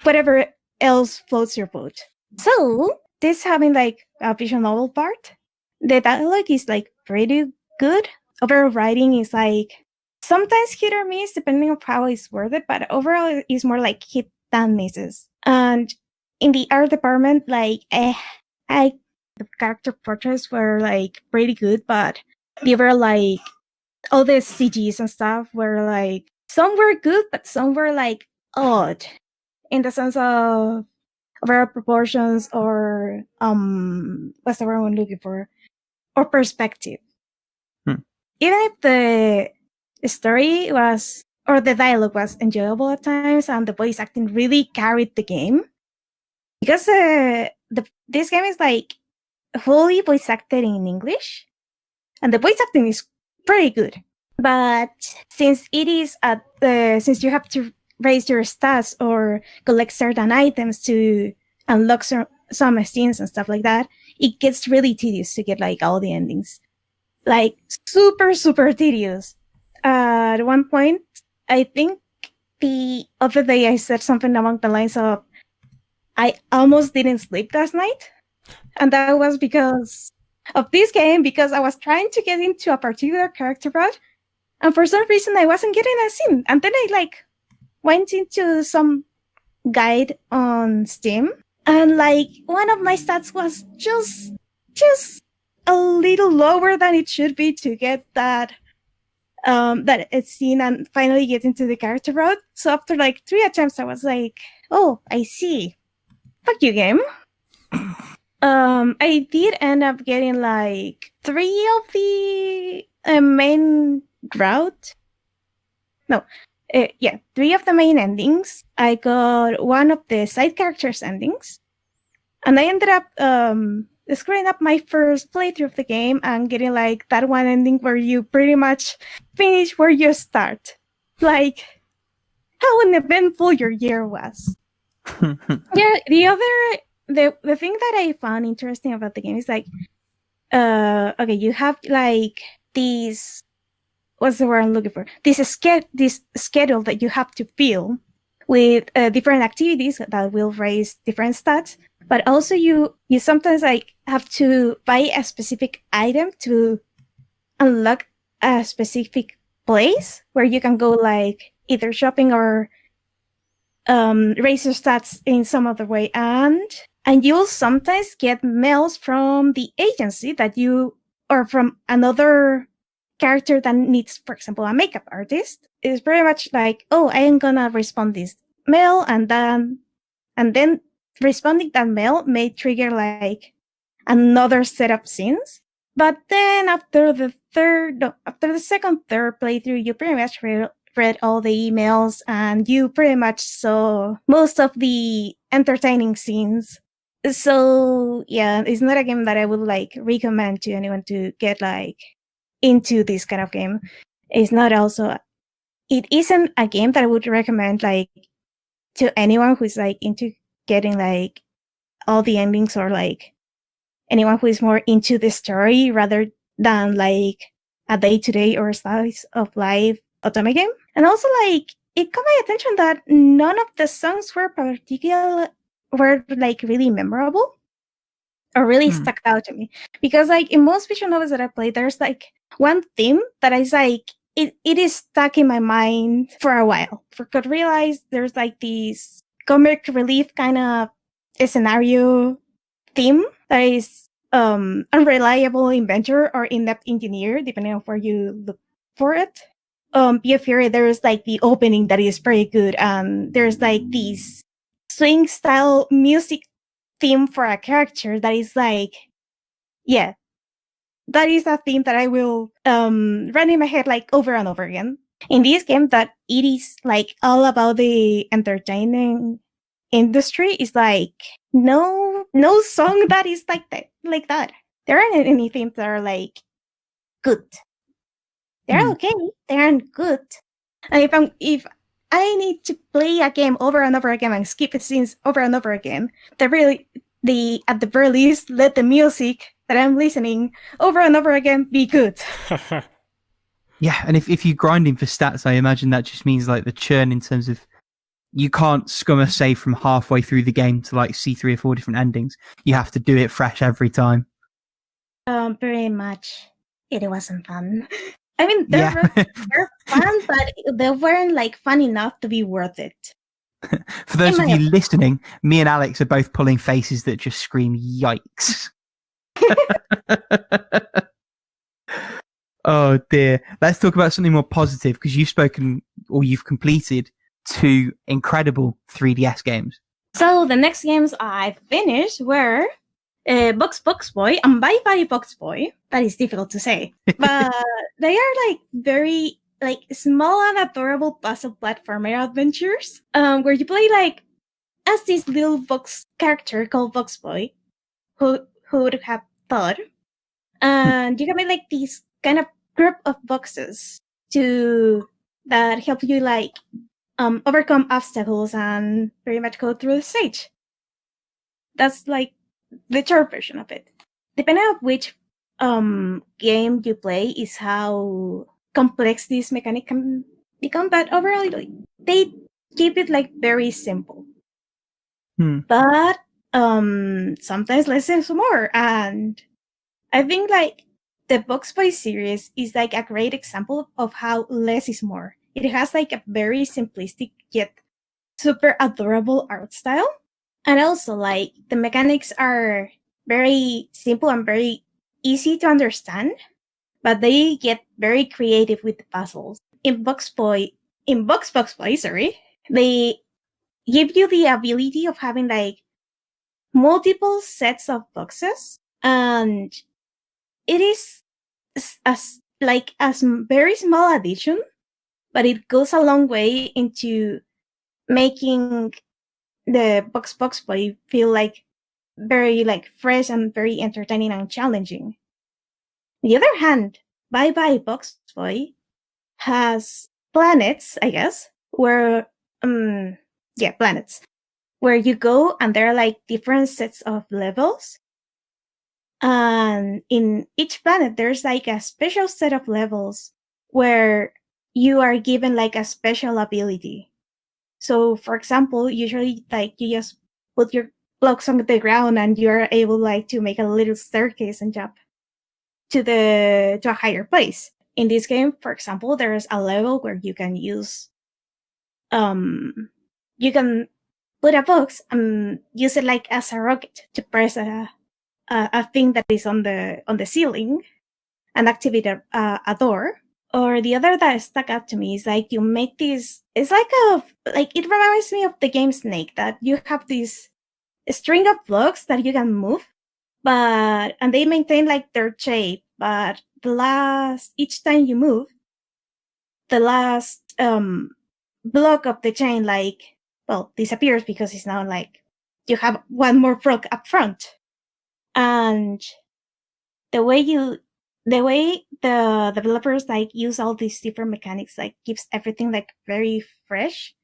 whatever else floats your boat. So this having like a visual novel part, the dialogue is like pretty good. Overall writing is like sometimes hit or miss depending on how it's worded, but overall it's more like hit than misses. And in the art department, like the character portraits were like pretty good, but they were like all the CGs and stuff were like, some were good, but some were like odd in the sense of overall proportions or what's the word I'm looking for, or perspective. Even if the story was, or the dialogue was enjoyable at times and the voice acting really carried the game, because this game is like fully voice acted in English and the voice acting is pretty good. But since it is since you have to raise your stats or collect certain items to unlock some scenes and stuff like that, it gets really tedious to get like all the endings. Like super, super tedious. At one point, I think the other day I said something along the lines of, I almost didn't sleep last night. And that was because of this game, because I was trying to get into a particular character route, and for some reason I wasn't getting a sim. And then I like went into some guide on Steam, and like one of my stats was just a little lower than it should be to get that it's seen and finally get into the character route. So after like 3 attempts, I was like, oh, I see. Fuck you, game. I did end up getting like 3 of the main route. No, 3 of the main endings. I got 1 of the side characters endings, and I ended up screwing up my first playthrough of the game and getting like that one ending where you pretty much finish where you start. Like how uneventful your year was. Yeah, the thing that I found interesting about the game is like, okay, you have like these, what's the word I'm looking for? This schedule that you have to fill with different activities that will raise different stats. But also you sometimes like have to buy a specific item to unlock a specific place where you can go like either shopping or raise your stats in some other way. And you'll sometimes get mails from the agency that you, or from another character that needs, for example, a makeup artist. It's very much like, oh, I am gonna respond this mail, and then responding that mail may trigger like another set of scenes. But then after the second, third playthrough, you pretty much read all the emails and you pretty much saw most of the entertaining scenes. So yeah, it's not a game that I would like recommend to anyone to get like into this kind of game. It isn't a game that I would recommend like to anyone who's like into getting like all the endings, or like anyone who is more into the story rather than like a day-to-day or slice of life otome game. And also like it caught my attention that none of the songs were like really memorable or really stuck out to me. Because like in most visual novels that I play, there's like one theme that is like it is stuck in my mind for a while. For could realize there's like this comic relief kind of scenario theme that is unreliable inventor or in-depth engineer, depending on where you look for it. Pia Fury, there is like the opening that is very good, and there's like this swing style music theme for a character that is like, yeah, that is a theme that I will run in my head like over and over again. In this game, that it is like all about the entertaining industry, is like no song that is like that. There aren't any themes that are like good. They're okay. They aren't good. And if I need to play a game over and over again and skip scenes over and over again, at the very least, let the music that I'm listening over and over again be good. Yeah, and if you're grinding for stats, I imagine that just means like the churn in terms of you can't scum a save from halfway through the game to like see 3 or 4 different endings. You have to do it fresh every time. Pretty much. It wasn't fun. I mean, they're fun, but they weren't like fun enough to be worth it. For those of you listening, me and Alex are both pulling faces that just scream yikes. Oh dear. Let's talk about something more positive, because you've completed 2 incredible 3DS games. So the next games I finished were BoxBoxBoy and Bye Bye BoxBoy. That is difficult to say, but they are like very like small and adorable puzzle platformer adventures, where you play like as this little box character called BoxBoy. Who would have thought? And you can make like these kind of group of boxes that help you like overcome obstacles and pretty much go through the stage. That's like the short version of it. Depending on which game you play is how complex this mechanic can become, but overall they keep it like very simple. But sometimes less is more, and I think like the BoxBoy series is like a great example of how less is more. It has like a very simplistic yet super adorable art style. And also like the mechanics are very simple and very easy to understand, but they get very creative with the puzzles. In BoxBoxBoy, sorry, they give you the ability of having like multiple sets of boxes, and it is as very small addition, but it goes a long way into making the BoxBoxBoy feel like very like fresh and very entertaining and challenging. On the other hand, Bye Bye BoxBoy has planets, I guess, where planets, where you go and there are like different sets of levels. And in each planet, there's like a special set of levels where you are given like a special ability. So, for example, usually like you just put your blocks on the ground and you're able like to make a little staircase and jump to a higher place. In this game, for example, there's a level where you can use you can put a box and use it like as a rocket to press a thing that is on the ceiling and activate a door. Or the other that stuck out to me is like you make this. It's like it reminds me of the game Snake, that you have this string of blocks that you can move, and they maintain like their shape. But each time you move, the last block of the chain disappears because it's now like you have one more block up front. And the way the developers like use all these different mechanics like keeps everything like very fresh.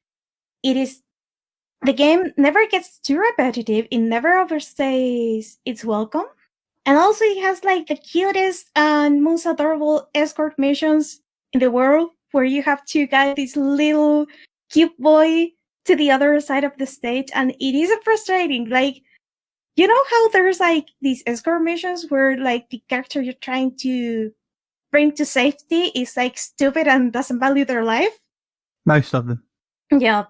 The game never gets too repetitive. It never overstays its welcome. And also it has like the cutest and most adorable escort missions in the world, where you have to guide this little cute boy to the other side of the stage. And it is frustrating. Like, you know how there's like these escort missions where like the character you're trying to bring to safety is like stupid and doesn't value their life? Most of them. Yeah.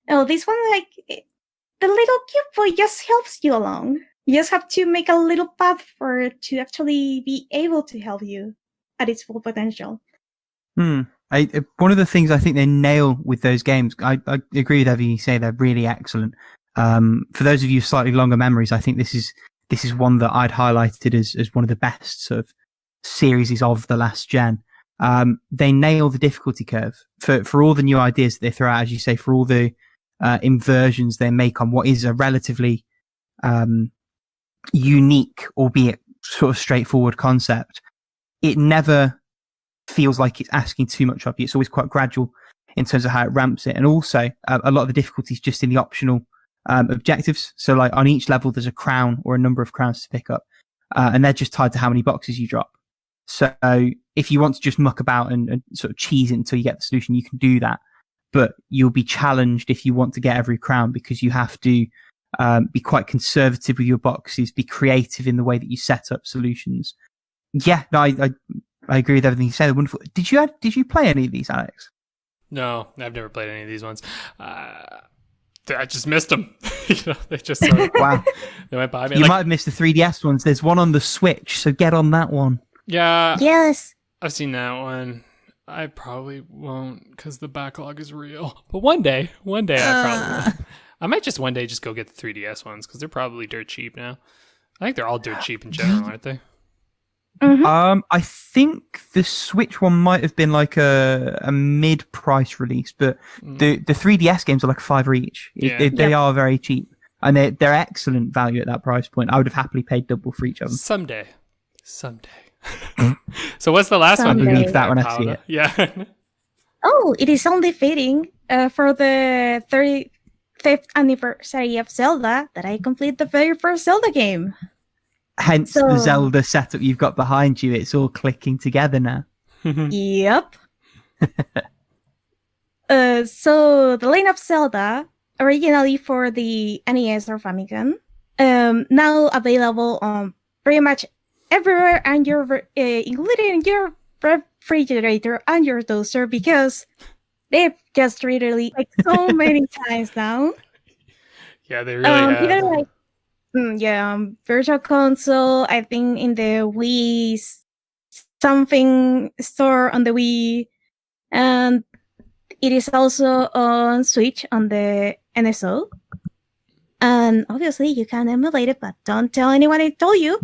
Oh, this one, like, the little cute boy just helps you along. You just have to make a little path for it to actually be able to help you at its full potential. One of the things I think they nail with those games, I agree with everything you say, they're really excellent. For those of you with slightly longer memories, I think this is one that I'd highlighted as one of the best sort of series of the last gen. They nail the difficulty curve for all the new ideas that they throw out, as you say, for all the inversions they make on what is a relatively unique, albeit sort of straightforward concept. It never feels like it's asking too much of you. It's always quite gradual in terms of how it ramps it. And also, a lot of the difficulty is just in the optional objectives. So like on each level, there's a crown or a number of crowns to pick up. And they're just tied to how many boxes you drop. So if you want to just muck about and sort of cheese it until you get the solution, you can do that. But you'll be challenged if you want to get every crown, because you have to be quite conservative with your boxes, be creative in the way that you set up solutions. Yeah, no, I agree with everything you said. Wonderful. Did you play any of these, Alex? No, I've never played any of these ones. I just missed them. They just sort of, wow. They went by me. You might have missed the 3DS ones. There's one on the Switch, so get on that one. Yeah. Yes. I've seen that one. I probably won't because the backlog is real. But one day I probably will. I might just one day just go get the 3DS ones because they're probably dirt cheap now. I think they're all dirt cheap in general, aren't they? Mm-hmm. I think the Switch one might have been like a mid-price release, but the 3DS games are like $5 each. Yeah. They are very cheap, and they're excellent value at that price point. I would have happily paid double for each of them. Someday. So what's the last one? Someday. You got Leave that there, when I Paula? see it. Yeah. Oh, it is only fitting for the 35th anniversary of Zelda that I complete the very first Zelda game. Hence the Zelda setup you've got behind you. It's all clicking together now. Yep. So the Legend of Zelda, originally for the NES or Famicom, now available on pretty much everywhere, and including your refrigerator and your toaster, because they've just literally like so many times now. Yeah, they really have. Even like Virtual Console, I think in the Wii something store on the Wii, and it is also on Switch on the NSO. And obviously you can emulate it, but don't tell anyone I told you.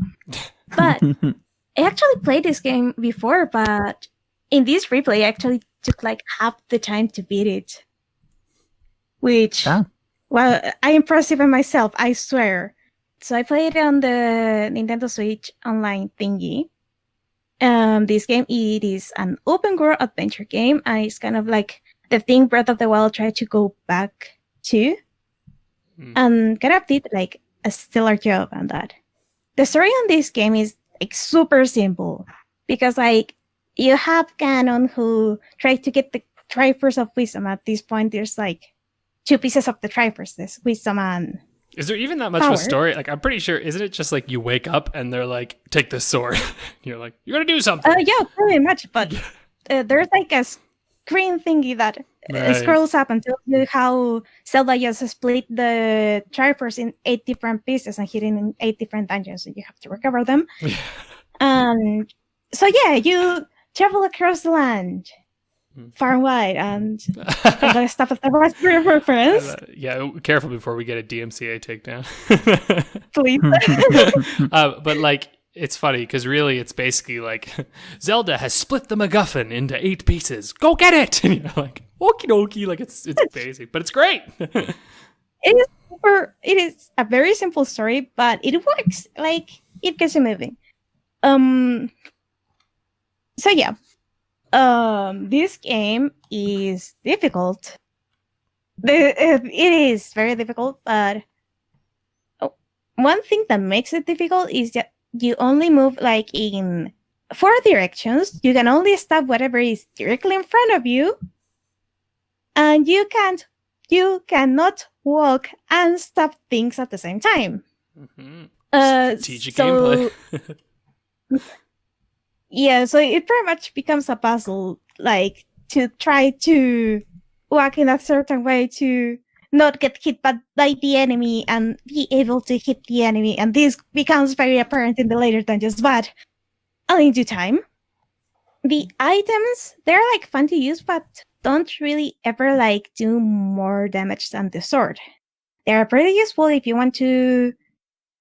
But I actually played this game before, but in this replay, I actually took like half the time to beat it. Which, well, I'm impressive in myself, I swear. So I played it on the Nintendo Switch online thingy. This game, it is an open world adventure game, and it's kind of like the thing Breath of the Wild tried to go back to. And kind of did like a stellar job on that. The story on this game is like super simple, because like you have Ganon who tried to get the Triforce of Wisdom. At this point, there's like 2 pieces of the Triforce, this Wisdom and Is there even that much power. of a story? Like, I'm pretty sure, isn't it just like you wake up and they're like, take this sword? You're like, you gotta do something. Yeah, pretty much. But there's like a screen thingy that scrolls up and tells you how Zelda just split the Triforce in 8 different pieces and hidden in 8 different dungeons, so you have to recover them. And so yeah, you travel across the land, far and wide, and all the stuff that was for your reference. Yeah, careful before we get a DMCA takedown. Please. But like, it's funny because really it's basically like Zelda has split the MacGuffin into 8 pieces. Go get it! And you're like, okie dokie, like it's basic, but it's great. It is a very simple story, but it works. Like, it gets you moving. So yeah. This game is difficult. It is very difficult, but one thing that makes it difficult is that you only move like in 4 directions. You can only stop whatever is directly in front of you, and you cannot walk and stop things at the same time. Strategic gameplay. Yeah, so it pretty much becomes a puzzle, like to try to walk in a certain way to not get hit by the enemy and be able to hit the enemy. And this becomes very apparent in the later dungeons, but only in due time. The items, they're like fun to use, but don't really ever like do more damage than the sword. They're pretty useful if you want to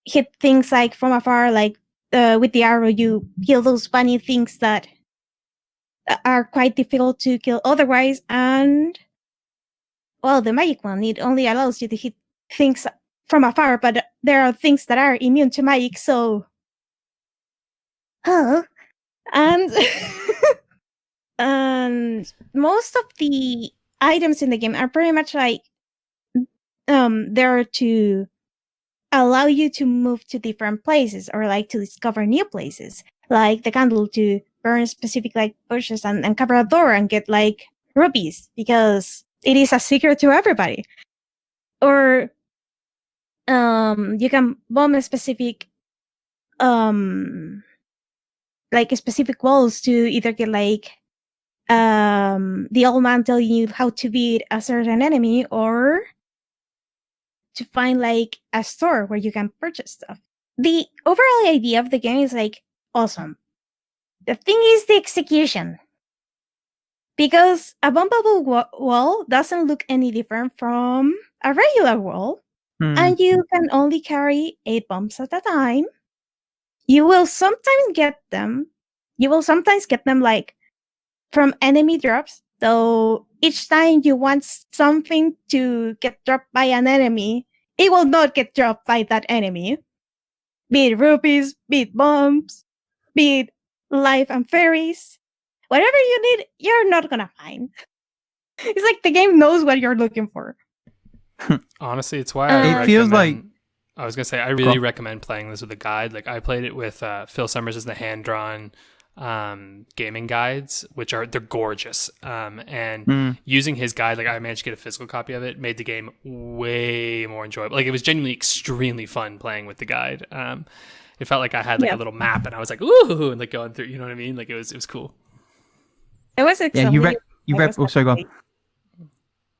hit things like from afar, like with the arrow, you kill those funny things that are quite difficult to kill otherwise. And, well, the magic one, it only allows you to hit things from afar, but there are things that are immune to magic, so... and and most of the items in the game are pretty much like there to allow you to move to different places or like to discover new places, like the candle to burn specific like bushes and cover a door and get like rubies because it is a secret to everybody. Or you can bomb a specific like specific walls to either get like the old man telling you how to beat a certain enemy, or to find like a store where you can purchase stuff. The overall idea of the game is like awesome. The thing is the execution. Because a bombable wall doesn't look any different from a regular wall, and you can only carry 8 bombs at a time. You will sometimes get them. You will sometimes get them like from enemy drops, though each time you want something to get dropped by an enemy, it will not get dropped by that enemy. Be it rupees, be it bombs, be it life and fairies. Whatever you need, you're not gonna find. It's like the game knows what you're looking for. Honestly, it's why it feels like... I was gonna say I really recommend playing this with a guide. Like I played it with Phil Summers as the hand-drawn gaming guides, which they're gorgeous. And using his guide, like I managed to get a physical copy of it, made the game way more enjoyable. Like it was genuinely extremely fun playing with the guide. It felt like I had like a little map, and I was like, ooh, and like going through. You know what I mean? Like it was cool. It was exciting. Yeah, you read also go on.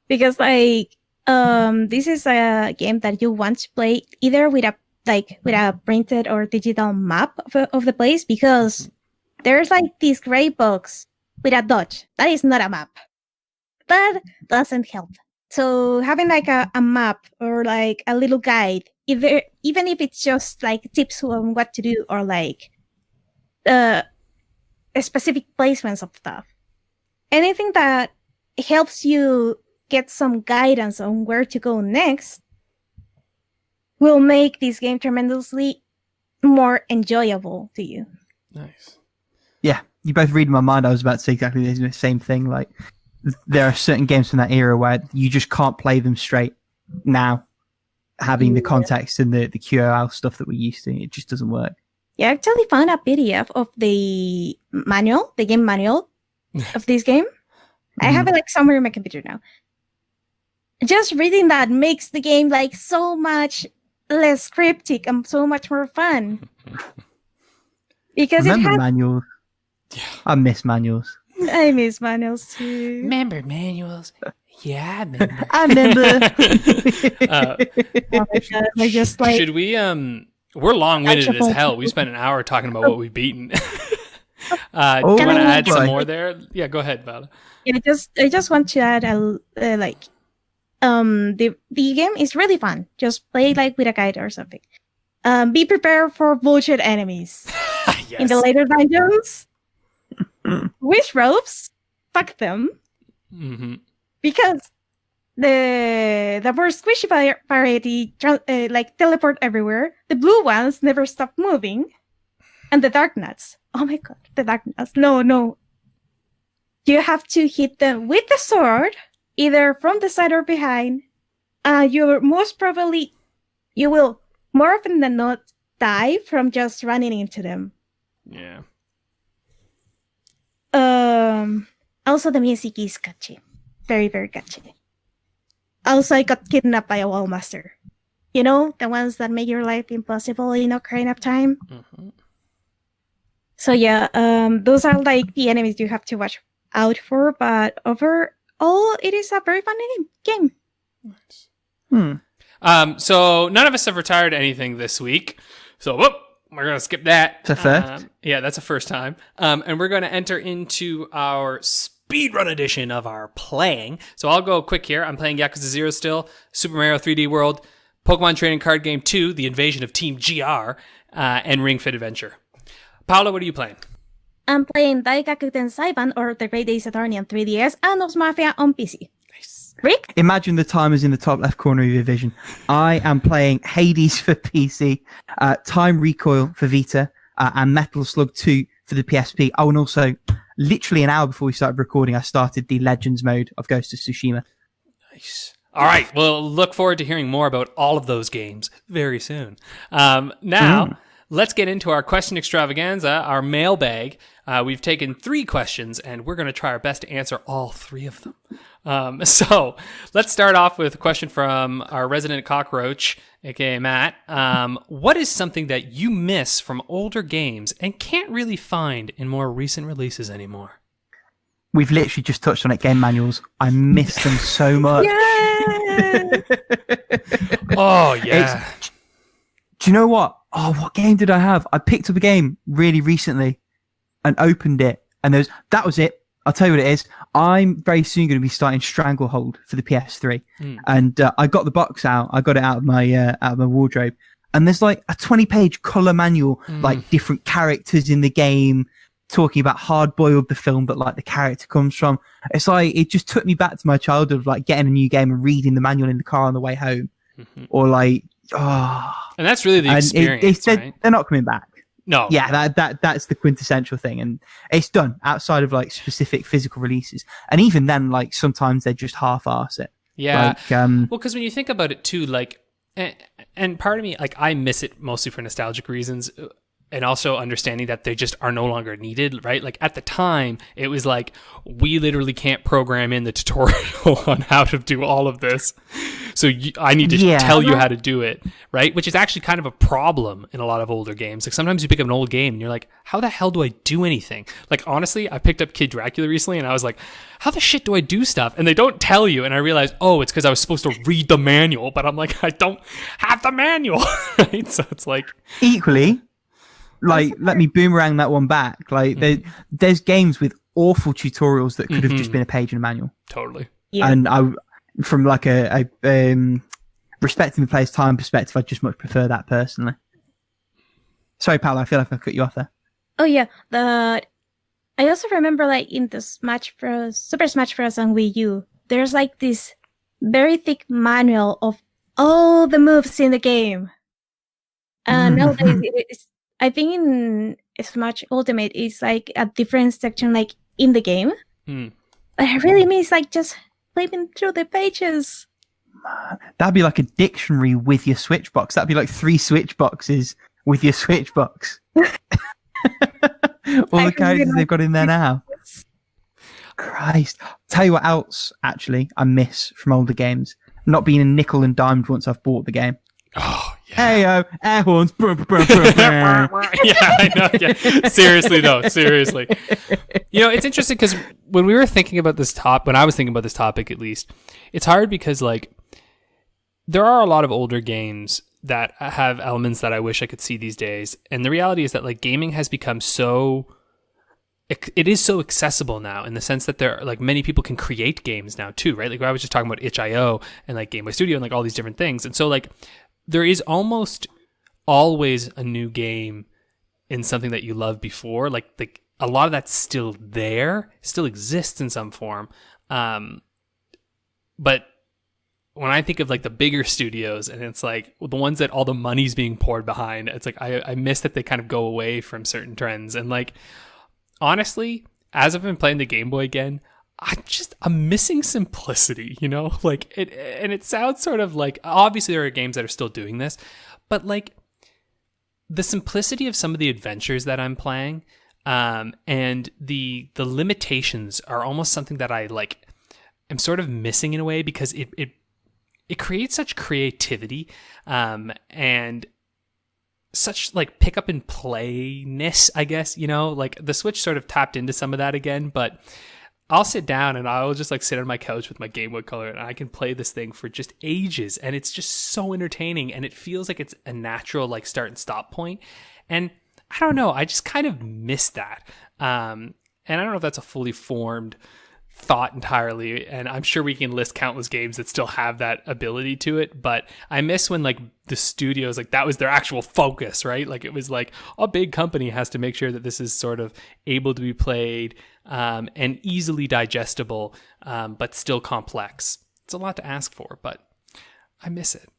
Because like this is a game that you want to play either with a printed or digital map of the place, because there's like this gray box with a dot. That is not a map. That doesn't help. So having like a map or like a little guide, even if it's just like tips on what to do or like specific placements of stuff, anything that helps you get some guidance on where to go next will make this game tremendously more enjoyable to you. Nice. Yeah, you both read my mind. I was about to say exactly the same thing. Like, there are certain games from that era where you just can't play them straight now, having the context and the QOL stuff that we're used to. It just doesn't work. Yeah, I actually found a PDF of the manual, the game manual of this game. I have it like somewhere in my computer now. Just reading that makes the game like so much less cryptic and so much more fun. Because remember manuals? Yeah. I miss manuals. I miss manuals too. Remember manuals? Yeah, remember. I remember. Oh my God, I just like Should we? We're long-winded as hell. We spent an hour talking about what we've beaten. Do you want to add some more there? Yeah, go ahead, Paula. I just want to add the game is really fun. Just play like with a guide or something. Be prepared for bullshit enemies. Yes. In the later dungeons. Wish ropes, fuck them. Mm-hmm. Because the more squishy variety like teleport everywhere. The blue ones never stop moving. And the dark nuts. Oh my God, the dark nuts. No. You have to hit them with the sword, either from the side or behind. You will more often than not die from just running into them. Yeah. Also, the music is catchy. Very, very catchy. Also, I got kidnapped by a wall master. You know, the ones that make your life impossible in Ocarina of Time. Mm-hmm. So yeah, those are like the enemies you have to watch out for. But overall, it is a very fun game. Nice. So none of us have retired anything this week. So we're going to skip that. It's a first. Yeah, that's a first time. And we're going to enter into our speedrun edition of our playing. So I'll go quick here. I'm playing Yakuza 0 still, Super Mario 3D World, Pokemon Trading Card Game 2, The Invasion of Team GR, and Ring Fit Adventure. Paula, what are you playing? I'm playing Gyakuten Saiban or The Great Ace Attorney on 3DS and OZMAFIA on PC. Nice. Rick? Imagine the timers in the top left corner of your vision. I am playing Hades for PC, Time Recoil for Vita, and Metal Slug 2 for the PSP. Oh, and also, literally an hour before we started recording, I started the Legends mode of Ghost of Tsushima. Nice. All right. Well, look forward to hearing more about all of those games very soon. Now, let's get into our question extravaganza, our mailbag. We've taken 3 questions, and we're going to try our best to answer all 3 of them. So let's start off with a question from our resident cockroach, aka Matt. What is something that you miss from older games and can't really find in more recent releases anymore? We've literally just touched on it, game manuals. I miss them so much. Yeah! Oh, yeah. Do you know what? Oh, what game did I have? I picked up a game really recently and opened it, and that was it. I'll tell you what it is. I'm very soon going to be starting Stranglehold for the PS3, and I got the box out. I got it out of my wardrobe, and there's like a 20-page color manual, like different characters in the game, talking about Hard Boiled, the film that like the character comes from. It's like it just took me back to my childhood, of like getting a new game and reading the manual in the car on the way home, or like and that's really the experience. Right? They're not coming back. No. Yeah, that's the quintessential thing, and it's done outside of like specific physical releases, and even then, like sometimes they just half-arse it. Yeah. Like, well, because when you think about it too, like, and part of me, like, I miss it mostly for nostalgic reasons, and also understanding that they just are no longer needed, right? Like at the time, it was like, we literally can't program in the tutorial on how to do all of this. So I need to tell you how to do it, right? Which is actually kind of a problem in a lot of older games. Like sometimes you pick up an old game and you're like, how the hell do I do anything? Like honestly, I picked up Kid Dracula recently and I was like, how the shit do I do stuff? And they don't tell you. And I realized, oh, it's because I was supposed to read the manual, but I'm like, I don't have the manual, right? So it's like... Equally... Like, let me boomerang that one back. Like, there's games with awful tutorials that could have just been a page in a manual. Totally. Yeah. And from like a respecting the player's time perspective, I just much prefer that personally. Sorry, Paula, I feel like I cut you off there. Oh yeah, I also remember like in the Super Smash Bros. On Wii U, there's like this very thick manual of all the moves in the game. And nowadays I think in Smash Ultimate it's like a different section like in the game. But I really miss like just flipping through the pages. That'd be like a dictionary with your Switch box. That'd be like 3 Switch boxes with your Switch box. All the characters they've got in there now. Christ. Tell you what else, actually, I miss from older games. Not being nickel and dimed once I've bought the game. Oh, Hey, air horns. Yeah, I know. Yeah. Seriously, though. Seriously. It's interesting because when we were thinking about this when I was thinking about this topic, at least, it's hard because, like, there are a lot of older games that have elements that I wish I could see these days. And the reality is that, like, gaming has become it is so accessible now in the sense that there are, like, many people can create games now too, right? Like, I was just talking about itch.io and, like, Game Boy Studio and, like, all these different things. And so, like, there is almost always a new game in something that you loved before. Like a lot of that's still there, still exists in some form. But when I think of, like, the bigger studios and it's like the ones that all the money's being poured behind, it's like I miss that they kind of go away from certain trends. And, like, honestly, as I've been playing the Game Boy again, I'm missing simplicity, like it sounds sort of like, obviously there are games that are still doing this, but, like, the simplicity of some of the adventures that I'm playing, and the limitations are almost something that I, like, am sort of missing in a way, because it creates such creativity, and such, like, pick up and playness, I guess, like the Switch sort of tapped into some of that again, but I'll sit down and I'll just, like, sit on my couch with my Game Boy Color and I can play this thing for just ages, and it's just so entertaining, and it feels like it's a natural, like, start and stop point. And I don't know, I just kind of miss that. And I don't know if that's a fully formed thought entirely, and I'm sure we can list countless games that still have that ability to it, but I miss when, like, the studios, like, that was their actual focus, right? Like, it was like a big company has to make sure that this is sort of able to be played, and easily digestible, but still complex. It's a lot to ask for, but I miss it.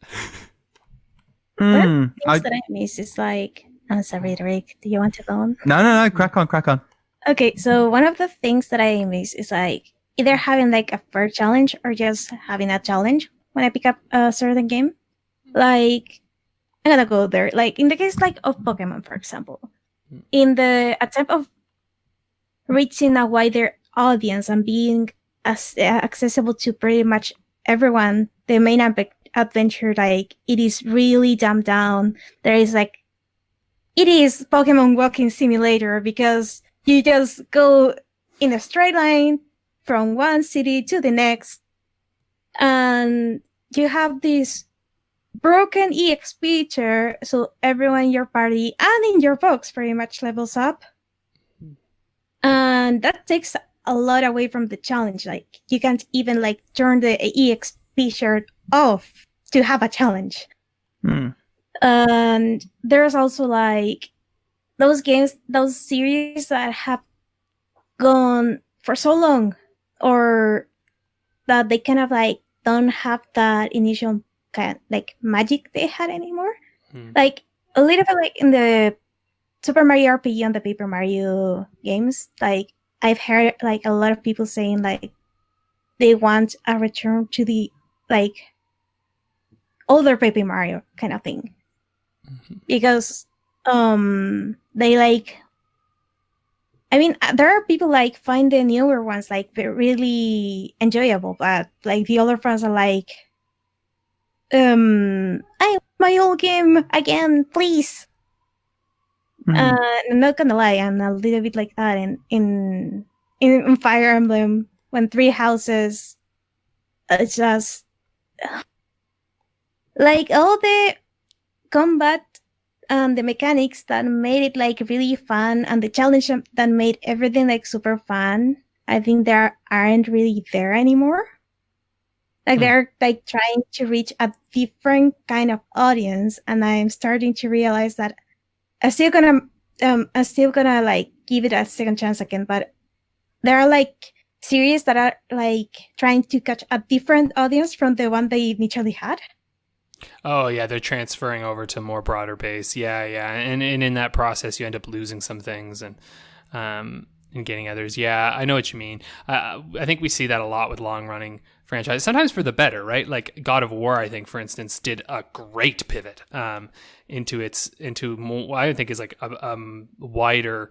Things that I miss is, like, I'm sorry, Rick, do you want to go on? No, crack on. Okay, so one of the things that I miss is, like, either having, like, a fair challenge or just having a challenge when I pick up a certain game. Like, I'm gonna go there. Like, in the case, like, of Pokemon, for example, in the attempt of reaching a wider audience and being accessible to pretty much everyone, the main adventure, like, it is really dumbed down. There is, like, it is Pokemon Walking Simulator, because you just go in a straight line from one city to the next, and you have this broken EXP chair, so everyone in your party and in your box pretty much levels up. And that takes a lot away from the challenge. Like, you can't even, like, turn the EXP chair off to have a challenge. And there's also, like, those games, those series that have gone for so long, or that they kind of, like, don't have that initial kind of, like, magic they had anymore. Like, a little bit like in the Super Mario RPG and the Paper Mario games, like, I've heard, like, a lot of people saying, like, they want a return to the, like, older Paper Mario kind of thing. Because they, like, I mean, there are people, like, find the newer ones, like, really enjoyable, but, like, the older ones are like, I want my old game again, please. I'm not gonna lie, I'm a little bit like that in Fire Emblem, when Three Houses, it's just like all the combat and the mechanics that made it, like, really fun, and the challenge that made everything, like, super fun, I think they aren't really there anymore. Like, they're, like, trying to reach a different kind of audience, and I'm starting to realize that I'm still gonna like, give it a second chance again, but there are, like, series that are, like, trying to catch a different audience from the one they initially had. Oh yeah, they're transferring over to more broader base. Yeah, and in that process, you end up losing some things and getting others. Yeah, I know what you mean. I think we see that a lot with long running franchises. Sometimes for the better, right? Like God of War, I think, for instance, did a great pivot into more, I think is, like, a wider.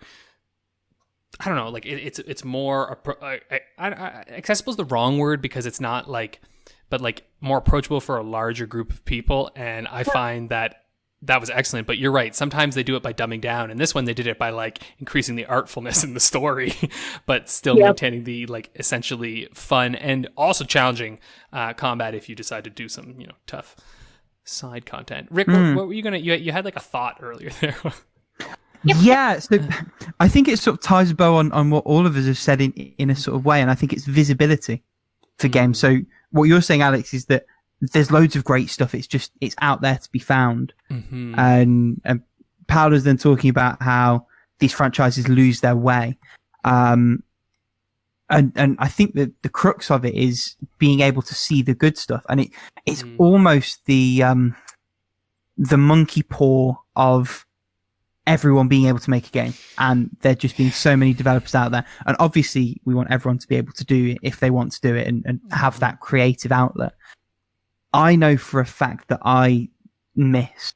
I don't know, like it's more accessible is the wrong word, because it's not, like, but, like, more approachable for a larger group of people. And I find that that was excellent. But you're right. Sometimes they do it by dumbing down. And this one, they did it by like increasing the artfulness in the story, but still maintaining the like essentially fun and also challenging combat if you decide to do some, tough side content. Rick, what were you gonna? You had like a thought earlier there. Yeah, so I think it sort of ties a bow on what all of us have said in a sort of way, and I think it's visibility for games. So what you're saying, Alex, is that there's loads of great stuff. It's out there to be found. And Paula's then talking about how these franchises lose their way. And I think that the crux of it is being able to see the good stuff. And it's almost the monkey paw of everyone being able to make a game, and there just being so many developers out there. And obviously we want everyone to be able to do it if they want to do it and have that creative outlet. I know for a fact that I miss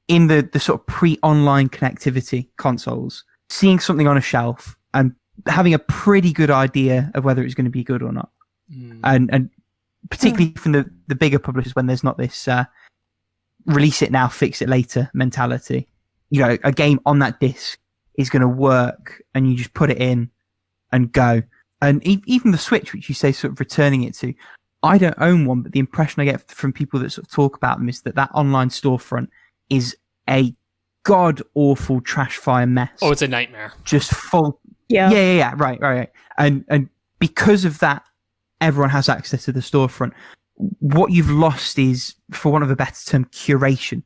in the sort of pre-online connectivity consoles, seeing something on a shelf and having a pretty good idea of whether it's going to be good or not. And particularly from the bigger publishers, when there's not this release it now, fix it later mentality. A game on that disc is going to work and you just put it in and go. And even the Switch, which you say sort of returning it to, I don't own one, but the impression I get from people that sort of talk about them is that online storefront is a god-awful trash fire mess. Oh, it's a nightmare. Just full. Yeah. Right. And because of that, everyone has access to the storefront. What you've lost is, for want of a better term, curation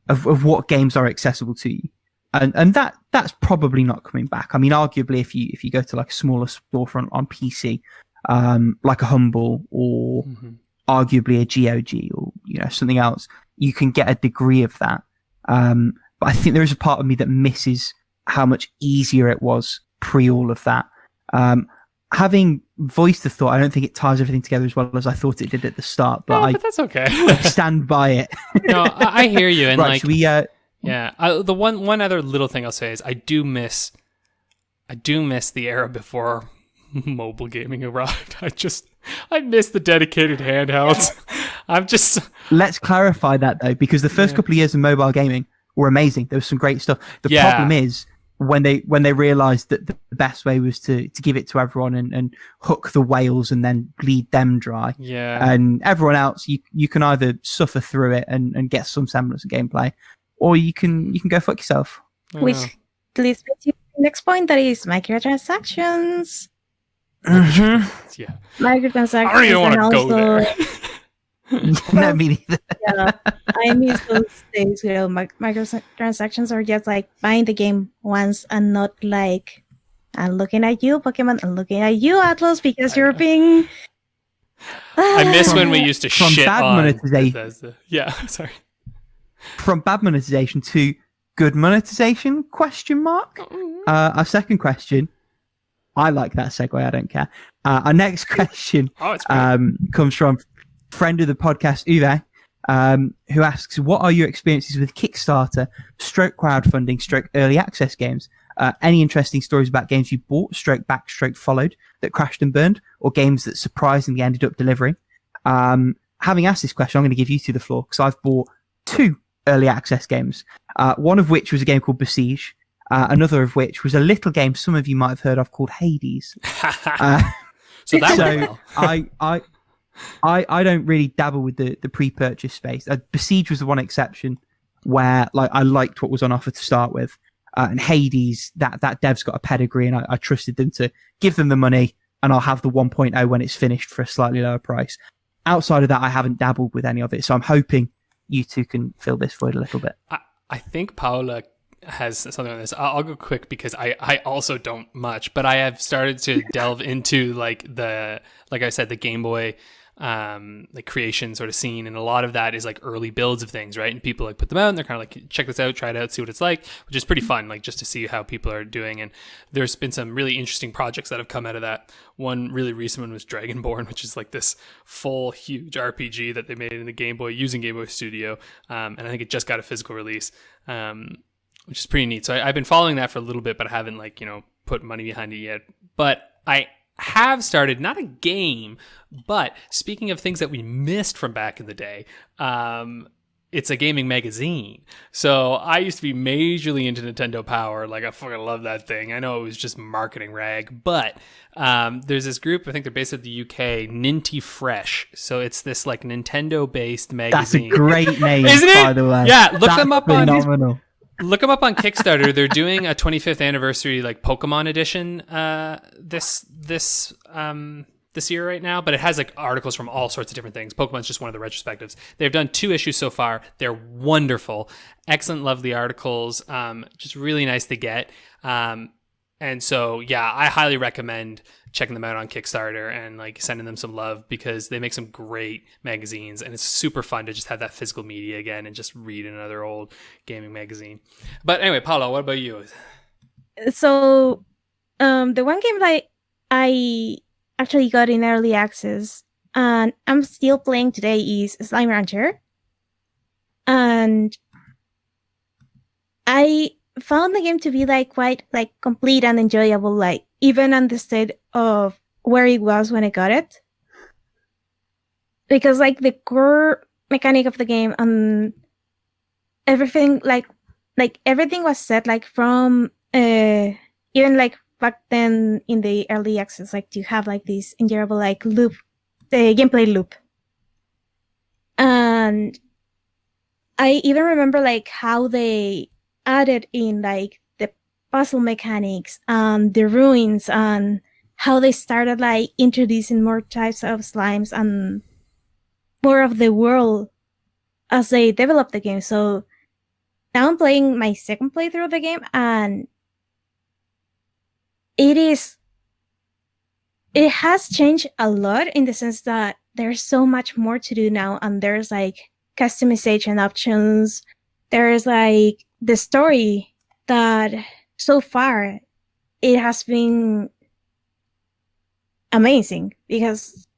of what games are accessible to you. And that's probably not coming back. I mean, arguably, if you go to like a smaller storefront on PC, like a Humble or arguably a GOG or something else, you can get a degree of that. But I think there is a part of me that misses how much easier it was pre all of that. Having voiced the thought, I don't think it ties everything together as well as I thought it did at the start. But that's okay. Stand by it. No, I hear you. And right, the one other little thing I'll say is I do miss the era before mobile gaming arrived. I miss the dedicated handhelds. Let's clarify that though, because the first couple of years of mobile gaming were amazing. There was some great stuff. The problem is when they realized that the best way was to give it to everyone and hook the whales and then bleed them dry. Yeah. And everyone else, you can either suffer through it and get some semblance of gameplay, or you can go fuck yourself. Which leads me to the next point, that is microtransactions. Yeah. Microtransactions. I don't even want to go there. No, me neither. Yeah, I miss those days where microtransactions are just like buying the game once and not like, I'm looking at you, Pokemon, I'm looking at you, Atlas, because you're being... I miss when we used to shit bad on monetization. Yeah, sorry. From bad monetization to good monetization, ? Our second question, I like that segue, I don't care. Our next question comes from friend of the podcast, Uwe, who asks, what are your experiences with Kickstarter, stroke crowdfunding, stroke early access games? Any interesting stories about games you bought, stroke backed, stroke followed, that crashed and burned, or games that surprisingly ended up delivering? Having asked this question, I'm going to give you two the floor, because I've bought 2 early access games, one of which was a game called Besiege, another of which was a little game some of you might have heard of called Hades. I don't really dabble with the pre-purchase space. Besiege was the one exception where I liked what was on offer to start with. And Hades, that dev's got a pedigree, and I trusted them to give them the money, and I'll have the 1.0 when it's finished for a slightly lower price. Outside of that, I haven't dabbled with any of it, so I'm hoping you two can fill this void a little bit. I think Paula has something on this. I'll go quick because I also don't much, but I have started to delve into like I said, the Game Boy like creation sort of scene, and a lot of that is like early builds of things, right? And people like put them out and they're kind of like, check this out, try it out, see what it's like, which is pretty fun, like just to see how people are doing. And there's been some really interesting projects that have come out of that. One really recent one was Dragonborn, which is like this full huge RPG that they made in the Game Boy using Game Boy Studio, and I think it just got a physical release, which is pretty neat. So I've been following that for a little bit, but I haven't put money behind it yet. But I have started, not a game, but speaking of things that we missed from back in the day, it's a gaming magazine. So I used to be majorly into Nintendo Power. Like, I fucking love that thing. I know it was just marketing rag, but there's this group, I think they're based at the UK, Ninty Fresh. So it's this like Nintendo-based magazine. That's a great name, isn't it? By the way. Yeah, look That's them up phenomenal. Look them up on Kickstarter. They're doing a 25th anniversary like Pokemon edition this year right now, but it has like articles from all sorts of different things. Pokemon's just one of the retrospectives. They've done 2 issues so far. They're wonderful, excellent, lovely articles. Just really nice to get. And so, yeah, I highly recommend checking them out on Kickstarter and like sending them some love, because they make some great magazines, and it's super fun to just have that physical media again and just read another old gaming magazine. But anyway, Paula, what about you? So, the one game that I actually got in early access and I'm still playing today is Slime Rancher. And I found the game to be like quite like complete and enjoyable, like even on the state of where it was when I got it. Because like the core mechanic of the game and everything like everything was set like from even like back then in the early access, like to have like this enjoyable like loop, the gameplay loop. And I even remember like how they added in like the puzzle mechanics and the ruins, and how they started like introducing more types of slimes and more of the world as they developed the game. So now I'm playing my second playthrough of the game, and it has changed a lot in the sense that there's so much more to do now, and there's like customization options. There's like the story that so far it has been amazing, because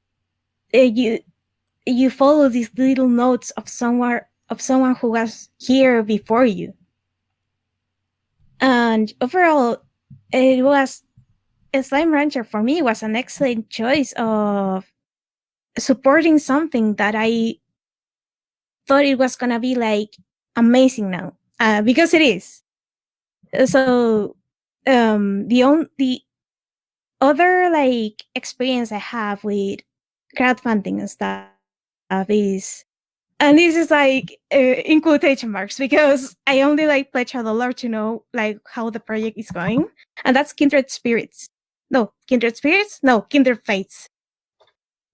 you follow these little notes of someone who was here before you, and overall Slime Rancher for me was an excellent choice of supporting something that I thought it was gonna be like amazing now, because it is. So the other like experience I have with crowdfunding and stuff is, and this is like in quotation marks, because I only like pledge $1 to know like how the project is going, and that's Kindred Fates.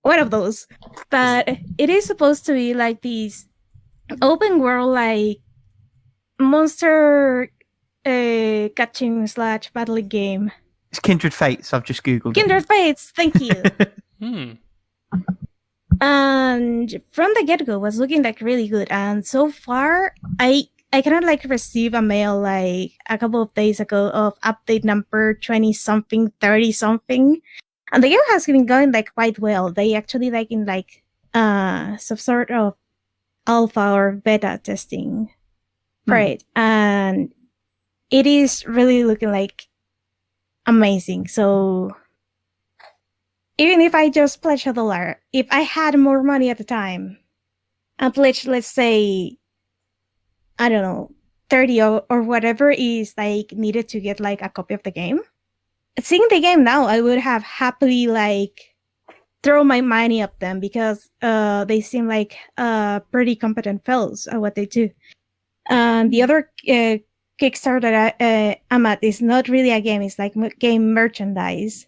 One of those. But it is supposed to be like these open world like monster catching / battling game. It's Kindred Fates. I've just googled Kindred Fates. Thank you. And from the get-go was looking like really good, and so far I cannot like receive a mail like a couple of days ago of update number 20 something 30 something, and the game has been going like quite well. They actually like in like some sort of alpha or beta testing for it, and it is really looking like amazing. So even if I just pledge $1, if I had more money at the time and pledged, let's say, I don't know, 30 or whatever is like needed to get like a copy of the game, seeing the game now, I would have happily like throw my money at them, because they seem like pretty competent fellows at what they do. And the other Kickstarter that I'm at is not really a game; it's like game merchandise.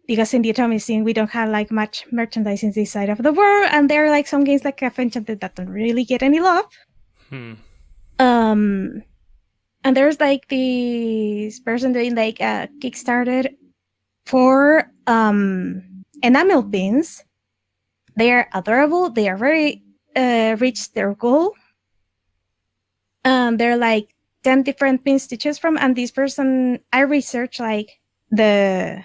Because in the atomic scene we don't have like much merchandise in this side of the world, and there are like some games like Adven-ture that don't really get any love. And there's like this person doing like a Kickstarter for enamel pins. They are adorable. They are very reached their goal. There are like 10 different pins to choose from, and this person, I researched like the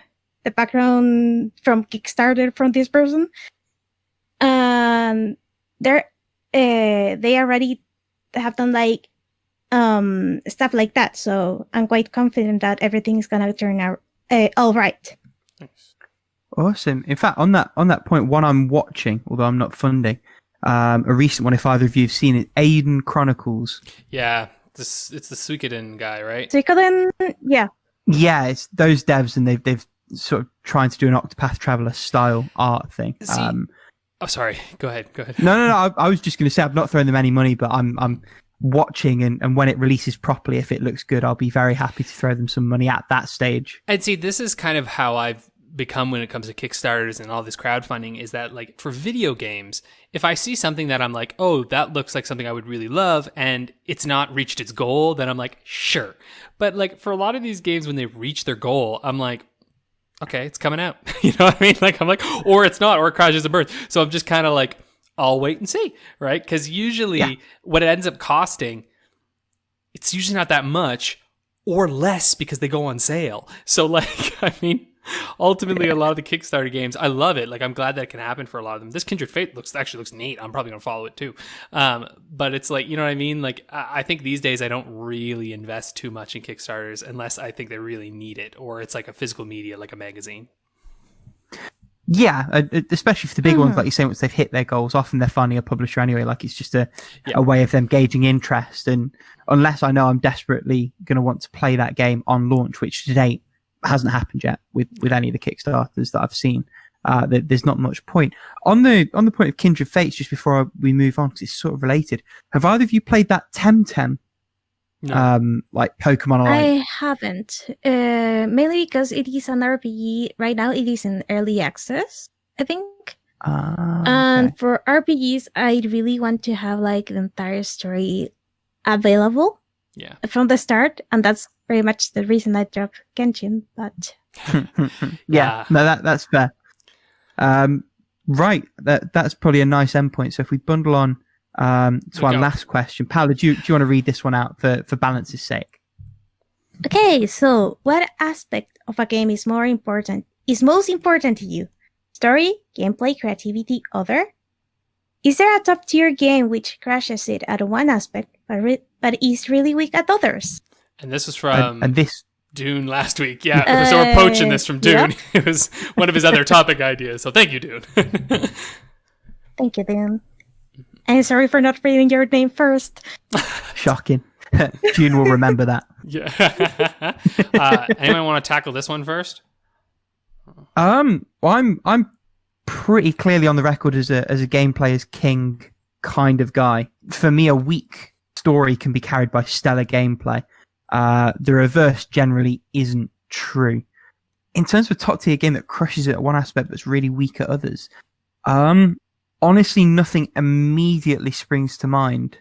background from Kickstarter from this person, and they already have done like stuff like that. So I'm quite confident that everything is gonna turn out all right. Nice. Awesome. In fact, on that point, one I'm watching, although I'm not funding, a recent one, if either of you have seen it, Aiden Chronicles. Yeah, it's the Suikoden guy, right? Suikoden, yeah. Yeah, it's those devs, and they've sort of trying to do an Octopath Traveler style art thing. See, sorry. Go ahead. No. I was just going to say I've not thrown them any money, but I'm watching, and when it releases properly, if it looks good, I'll be very happy to throw them some money at that stage. And see, this is kind of how I've become when it comes to Kickstarters and all this crowdfunding, is that like for video games, if I see something that I'm like, oh, that looks like something I would really love, and it's not reached its goal, then I'm like, sure. But like for a lot of these games, when they reach their goal, I'm like, okay, it's coming out. You know what I mean? Like I'm like, or it's not, or it crashes and burns. So I'm just kind of like, I'll wait and see, right? Because usually what it ends up costing, it's usually not that much or less because they go on sale. So like, I mean, ultimately a lot of the Kickstarter games, I love it. Like I'm glad that it can happen for a lot of them. This Kindred Fate actually looks neat. I'm probably going to follow it too. But it's like, you know what I mean? Like I think these days I don't really invest too much in Kickstarters unless I think they really need it, or it's like a physical media, like a magazine. Yeah, especially for the big ones, like you're saying, once they've hit their goals, often they're finding a publisher anyway. Like it's just a way of them gauging interest. And unless I know I'm desperately going to want to play that game on launch, which to date hasn't happened yet with any of the Kickstarters that I've seen, there's not much point. On the point of Kindred Fates, just before we move on, because it's sort of related, have either of you played that Temtem? No. Like Pokemon Online? I haven't. Mainly because it is an RPG. Right now it is in early access, I think. And for RPGs, I really want to have like the entire story available from the start. And that's very much the reason I dropped Genshin. But no, that's fair. Right, that's probably a nice endpoint. So if we bundle on to our last question, Paula, do you want to read this one out for balance's sake? Okay, so what aspect of a game is most important to you? Story, gameplay, creativity, other? Is there a top tier game which crashes it at one aspect but is really weak at others? And this was from and this Dune last week. Yeah, so we're poaching this from Dune. Yep. It was one of his other topic ideas. So thank you, Dune. Thank you, Dune. And sorry for not reading your name first. Shocking. June will remember that. Yeah. Anyone want to tackle this one first? Well, I'm pretty clearly on the record as a gameplay as king kind of guy. For me, a weak story can be carried by stellar gameplay. The reverse generally isn't true. In terms of a top tier game that crushes it at one aspect but's really weak at others, honestly, nothing immediately springs to mind.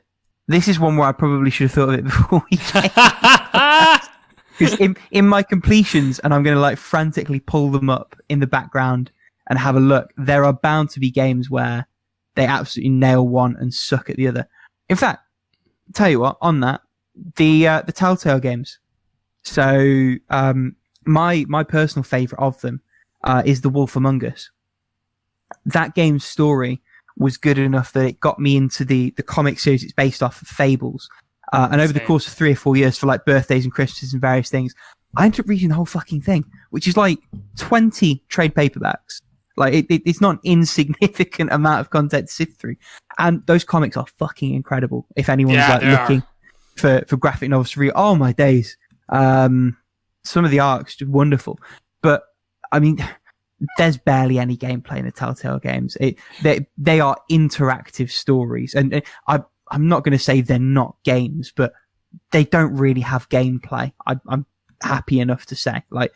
This is one where I probably should have thought of it before we came. Because in my completions, and I'm going to like frantically pull them up in the background and have a look, there are bound to be games where they absolutely nail one and suck at the other. In fact, tell you what, on that, the Telltale games. So my personal favourite of them is The Wolf Among Us. That game's story was good enough that it got me into the comic series it's based off of, Fables. And over the course of 3 or 4 years, for like birthdays and Christmases and various things, I ended up reading the whole fucking thing, which is like 20 trade paperbacks. Like it's not an insignificant amount of content to sift through. And those comics are fucking incredible. If anyone's looking for graphic novels to read, oh my days. Some of the arcs are wonderful. But I mean, there's barely any gameplay in the Telltale games. They are interactive stories, and I'm not going to say they're not games, but they don't really have gameplay. I'm happy enough to say, like,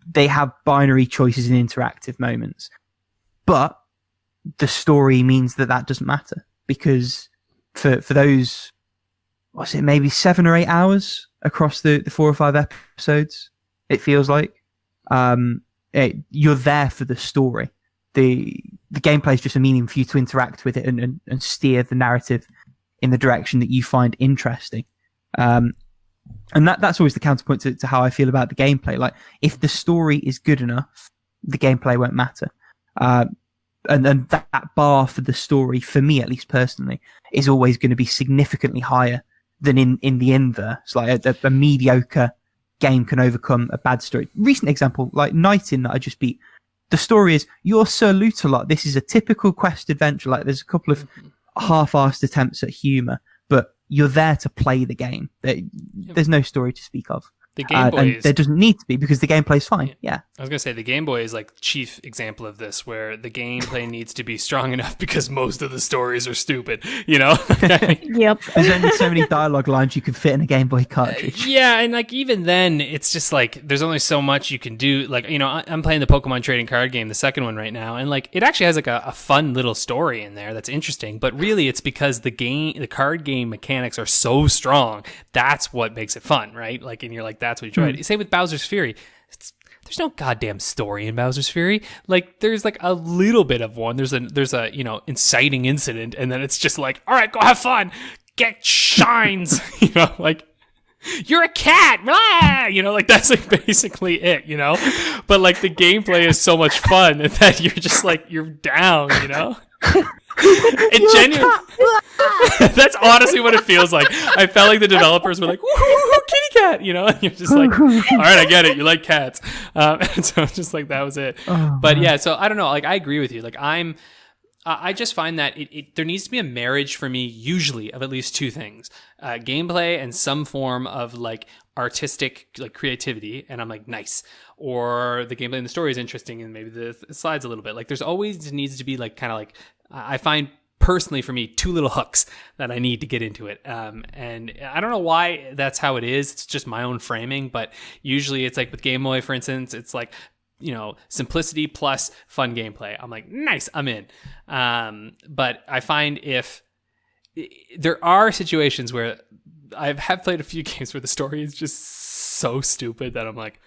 they have binary choices in interactive moments, but the story means that doesn't matter, because for those, what's it, maybe 7 or 8 hours across the 4 or 5 episodes, it feels like, you're there for the story. The gameplay is just a medium for you to interact with it and steer the narrative in the direction that you find interesting. And that's always the counterpoint to how I feel about the gameplay. Like, if the story is good enough, the gameplay won't matter. And that bar for the story, for me at least personally, is always going to be significantly higher than in the inverse. Like a mediocre game can overcome a bad story. Recent example, like Nightin that I just beat, the story is you're Sir Lutalot. This is a typical quest adventure. Like there's a couple of half-assed attempts at humor, but you're there to play the game. There's no story to speak of. The Game Boy and there doesn't need to be because the gameplay is fine. Yeah. I was going to say the Game Boy is like chief example of this, where the gameplay needs to be strong enough because most of the stories are stupid, you know? Yep. There's only so many dialogue lines you can fit in a Game Boy cartridge. Yeah, and like even then, it's just like there's only so much you can do. Like, you know, I'm playing the Pokemon trading card game, the second one right now, and like it actually has like a fun little story in there that's interesting. But really, it's because the card game mechanics are so strong. That's what makes it fun, right? Like, and you're like, that's what you enjoy. Same with Bowser's Fury. There's no goddamn story in Bowser's Fury. Like, there's like a little bit of one. There's a you know, inciting incident, and then it's just like, all right, go have fun, get shines, you know, like you're a cat, blah! You know, like that's like basically it, you know. But like the gameplay is so much fun that you're just like you're down, you know. It genuinely that's honestly what it feels like. I felt like the developers were like, woo, kitty cat, you know, and you're just like, all right, I get it, you like cats. And so it's just like that was it. But yeah, so I don't know, like I agree with you. Like I just find that there needs to be a marriage for me, usually, of at least two things: gameplay and some form of like artistic like creativity. And I'm like, nice. Or the gameplay and the story is interesting, and maybe the slides a little bit. Like, there's always needs to be like kind of like I find personally for me 2 little hooks that I need to get into it. And I don't know why that's how it is. It's just my own framing, but usually it's like with Game Boy, for instance, it's like, you know, simplicity plus fun gameplay. I'm like, nice, I'm in. But I find if there are situations where I have played a few games where the story is just so stupid that I'm like,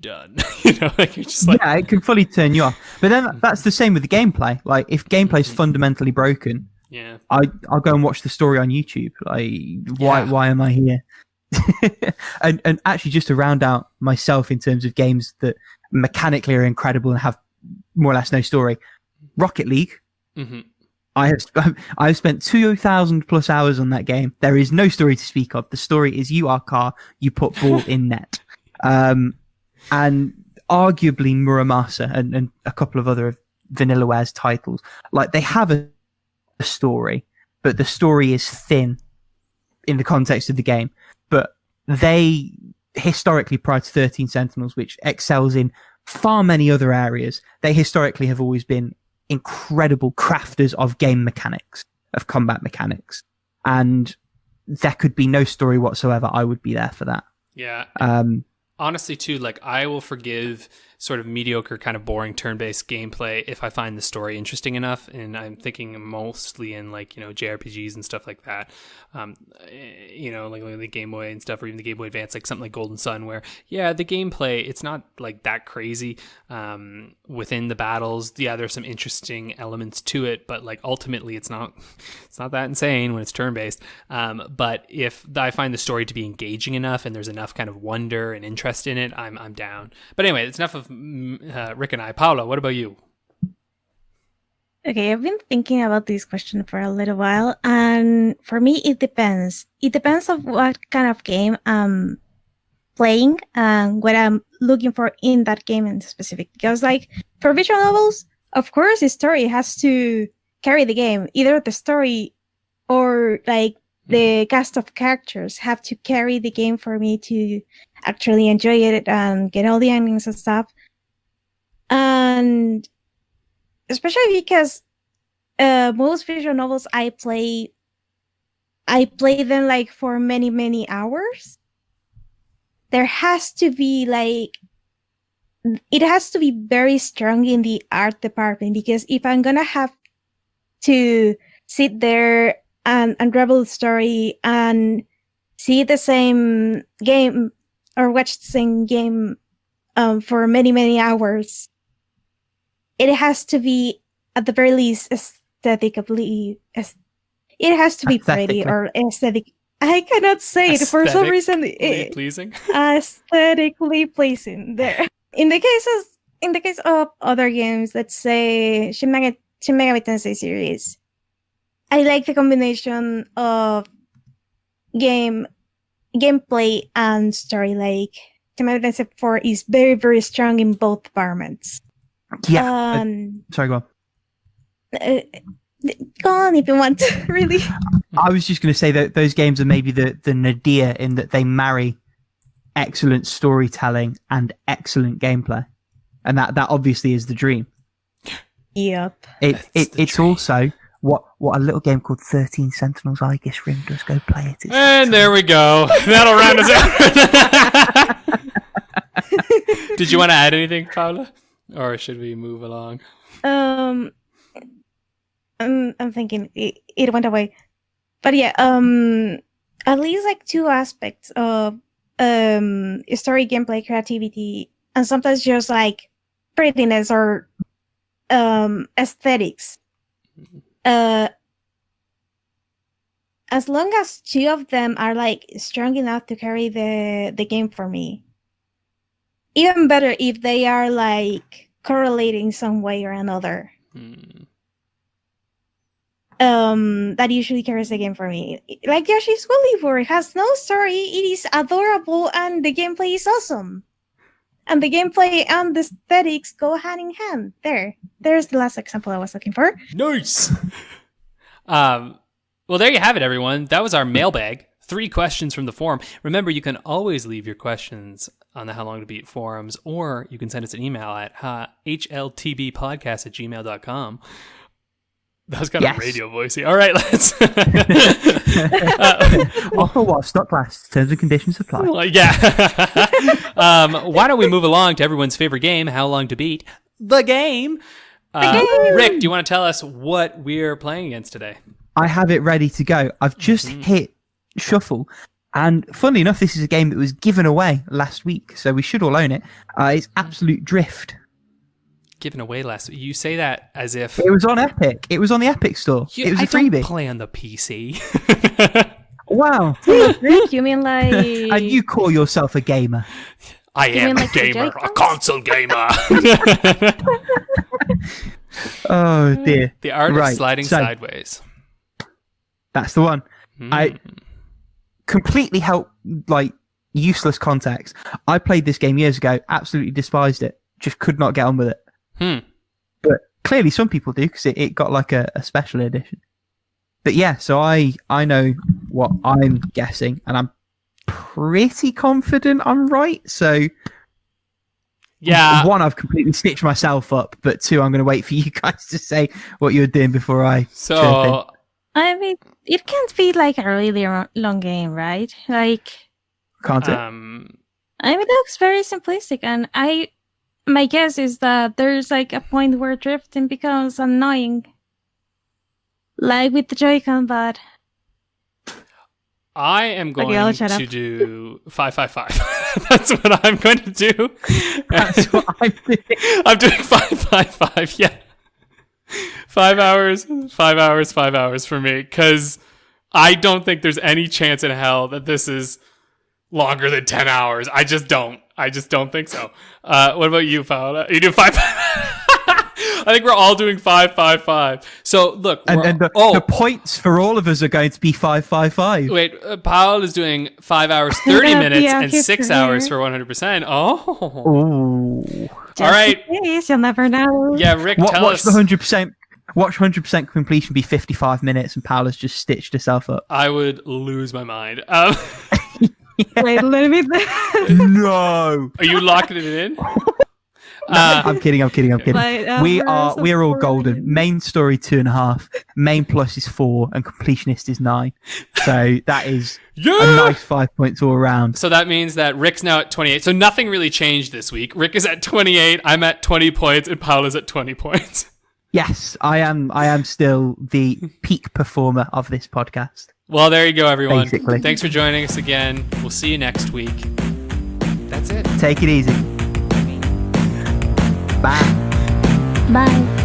done. You know, like you're just like, yeah, it can fully turn you off. But then that's the same with the gameplay. Like if gameplay is fundamentally broken, yeah, I'll go and watch the story on YouTube. Like why am I here? and actually, just to round out myself in terms of games that mechanically are incredible and have more or less no story, Rocket League. Mm-hmm. I've spent 2,000 plus hours on that game. There is no story to speak of. The story is you are car, you put ball in net. And arguably Muramasa and a couple of other Vanillaware's titles, like they have a story, but the story is thin in the context of the game. But they historically, prior to 13 Sentinels, which excels in far many other areas, they historically have always been incredible crafters of game mechanics, of combat mechanics. And there could be no story whatsoever. I would be there for that. Yeah. Honestly, too, like I will forgive sort of mediocre, kind of boring turn-based gameplay if I find the story interesting enough. And I'm thinking mostly in like, you know, JRPGs and stuff like that. You know, like the Game Boy and stuff, or even the Game Boy Advance, like something like Golden Sun, where the gameplay, it's not like that crazy within the battles. Yeah, there's some interesting elements to it, but like ultimately, it's not that insane when it's turn-based. But if I find the story to be engaging enough and there's enough kind of wonder and interest in it, I'm down. But anyway, it's enough of Rick and I. Paula, what about you? Okay, I've been thinking about this question for a little while, and for me, it depends. It depends on what kind of game I'm playing and what I'm looking for in that game in specific. Because, like, for visual novels, of course, the story has to carry the game. Either the story or, like, the cast of characters have to carry the game for me to actually enjoy it and get all the endings and stuff. And especially because most visual novels I play them like for many, many hours. There has to be like, it has to be very strong in the art department, because if I'm gonna have to sit there and unravel the story and see the same game or watch the same game for many, many hours, it has to be, at the very least, aesthetically. It has to be pretty or aesthetic. I cannot say it for some reason. Pleasing. Aesthetically pleasing. There. In the case of other games, let's say Shin Megami Tensei series, I like the combination of gameplay and story. Like Shin Megami Tensei 4 is very, very strong in both departments. Yeah. Sorry, go on. Go on if you want to, really. I was just going to say that those games are maybe the nadir in that they marry excellent storytelling and excellent gameplay. And that obviously is the dream. Yep. It's dream. Also what a little game called 13 Sentinels Aegis Ring does. Go play it. It's and there we go. That'll round us out. Did you want to add anything, Paula? Or should we move along? I'm thinking it went away. But yeah, at least like two aspects of story, gameplay, creativity, and sometimes just like prettiness or aesthetics. As long as two of them are like strong enough to carry the game for me. Even better if they are like correlating some way or another. That usually carries the game for me. Like Yoshi's Woolly World has no story, it is adorable, and the gameplay is awesome. And the gameplay and the aesthetics go hand in hand. There's the last example I was looking for. Nice! Well, there you have it, everyone. That was our mailbag. 3 questions from the forum. Remember, you can always leave your questions on the How Long to Beat forums, or you can send us an email at HLTBpodcast@gmail.com. That was kind of radio voicey. All right, let's... Offer what? Stock lasts. Terms and conditions apply. Well, yeah. Why don't we move along to everyone's favorite game, How Long to Beat? The game! Rick, do you want to tell us what we're playing against today? I have it ready to go. I've just hit shuffle. And funnily enough, this is a game that was given away last week, so we should all own it. It's Absolute Drift. Given away last week? You say that as if... It was on Epic. It was on the Epic Store. It was a freebie. I don't play on the PC. Wow. Rick, you mean like... And you call yourself a gamer. I am a gamer. A console gamer. Oh, dear. The art of sliding sideways. That's the one. I completely help, like, useless context. I played this game years ago, absolutely despised it, just could not get on with it. But clearly some people do, because it got like a special edition. But yeah, so I know what I'm guessing, and I'm pretty confident I'm right. So yeah, 1, I've completely stitched myself up, but 2, I'm going to wait for you guys to say what you're doing before I chirp in. I mean, it can't be like a really long game, right? Like, can't it? I mean, it looks very simplistic, and my guess is that there's like a point where drifting becomes annoying, like with the Joy-Con, but I am going to do 555. That's what I'm going to do. That's what I'm doing. I'm doing 555. Yeah. 5 hours, 5 hours, 5 hours for me, because I don't think there's any chance in hell that this is longer than 10 hours. I just don't think so. What about you, Paula? You do 5? I think we're all doing 555. So look, and the points for all of us are going to be 555. Wait, Paula is doing 5 hours 30 minutes and 6 hours for 100%. Oh, ooh. Just all right. Please, you'll never know. Yeah, Rick, tell us. The 100%. Watch 100% completion be 55 minutes, and Paula's just stitched herself up. I would lose my mind. Wait, let me. No. Are you locking it in? I'm kidding. Like, we are all golden. Main story 2.5, main plus is 4, and completionist is 9. So that is a nice 5 points all around. So that means that Rick's now at 28. So nothing really changed this week. Rick is at 28. I'm at 20 points, and Paula's at 20 points. Yes, I am still the peak performer of this podcast. Well, there you go, everyone. Basically. Thanks for joining us again. We'll see you next week. That's it. Take it easy. Bye. Bye.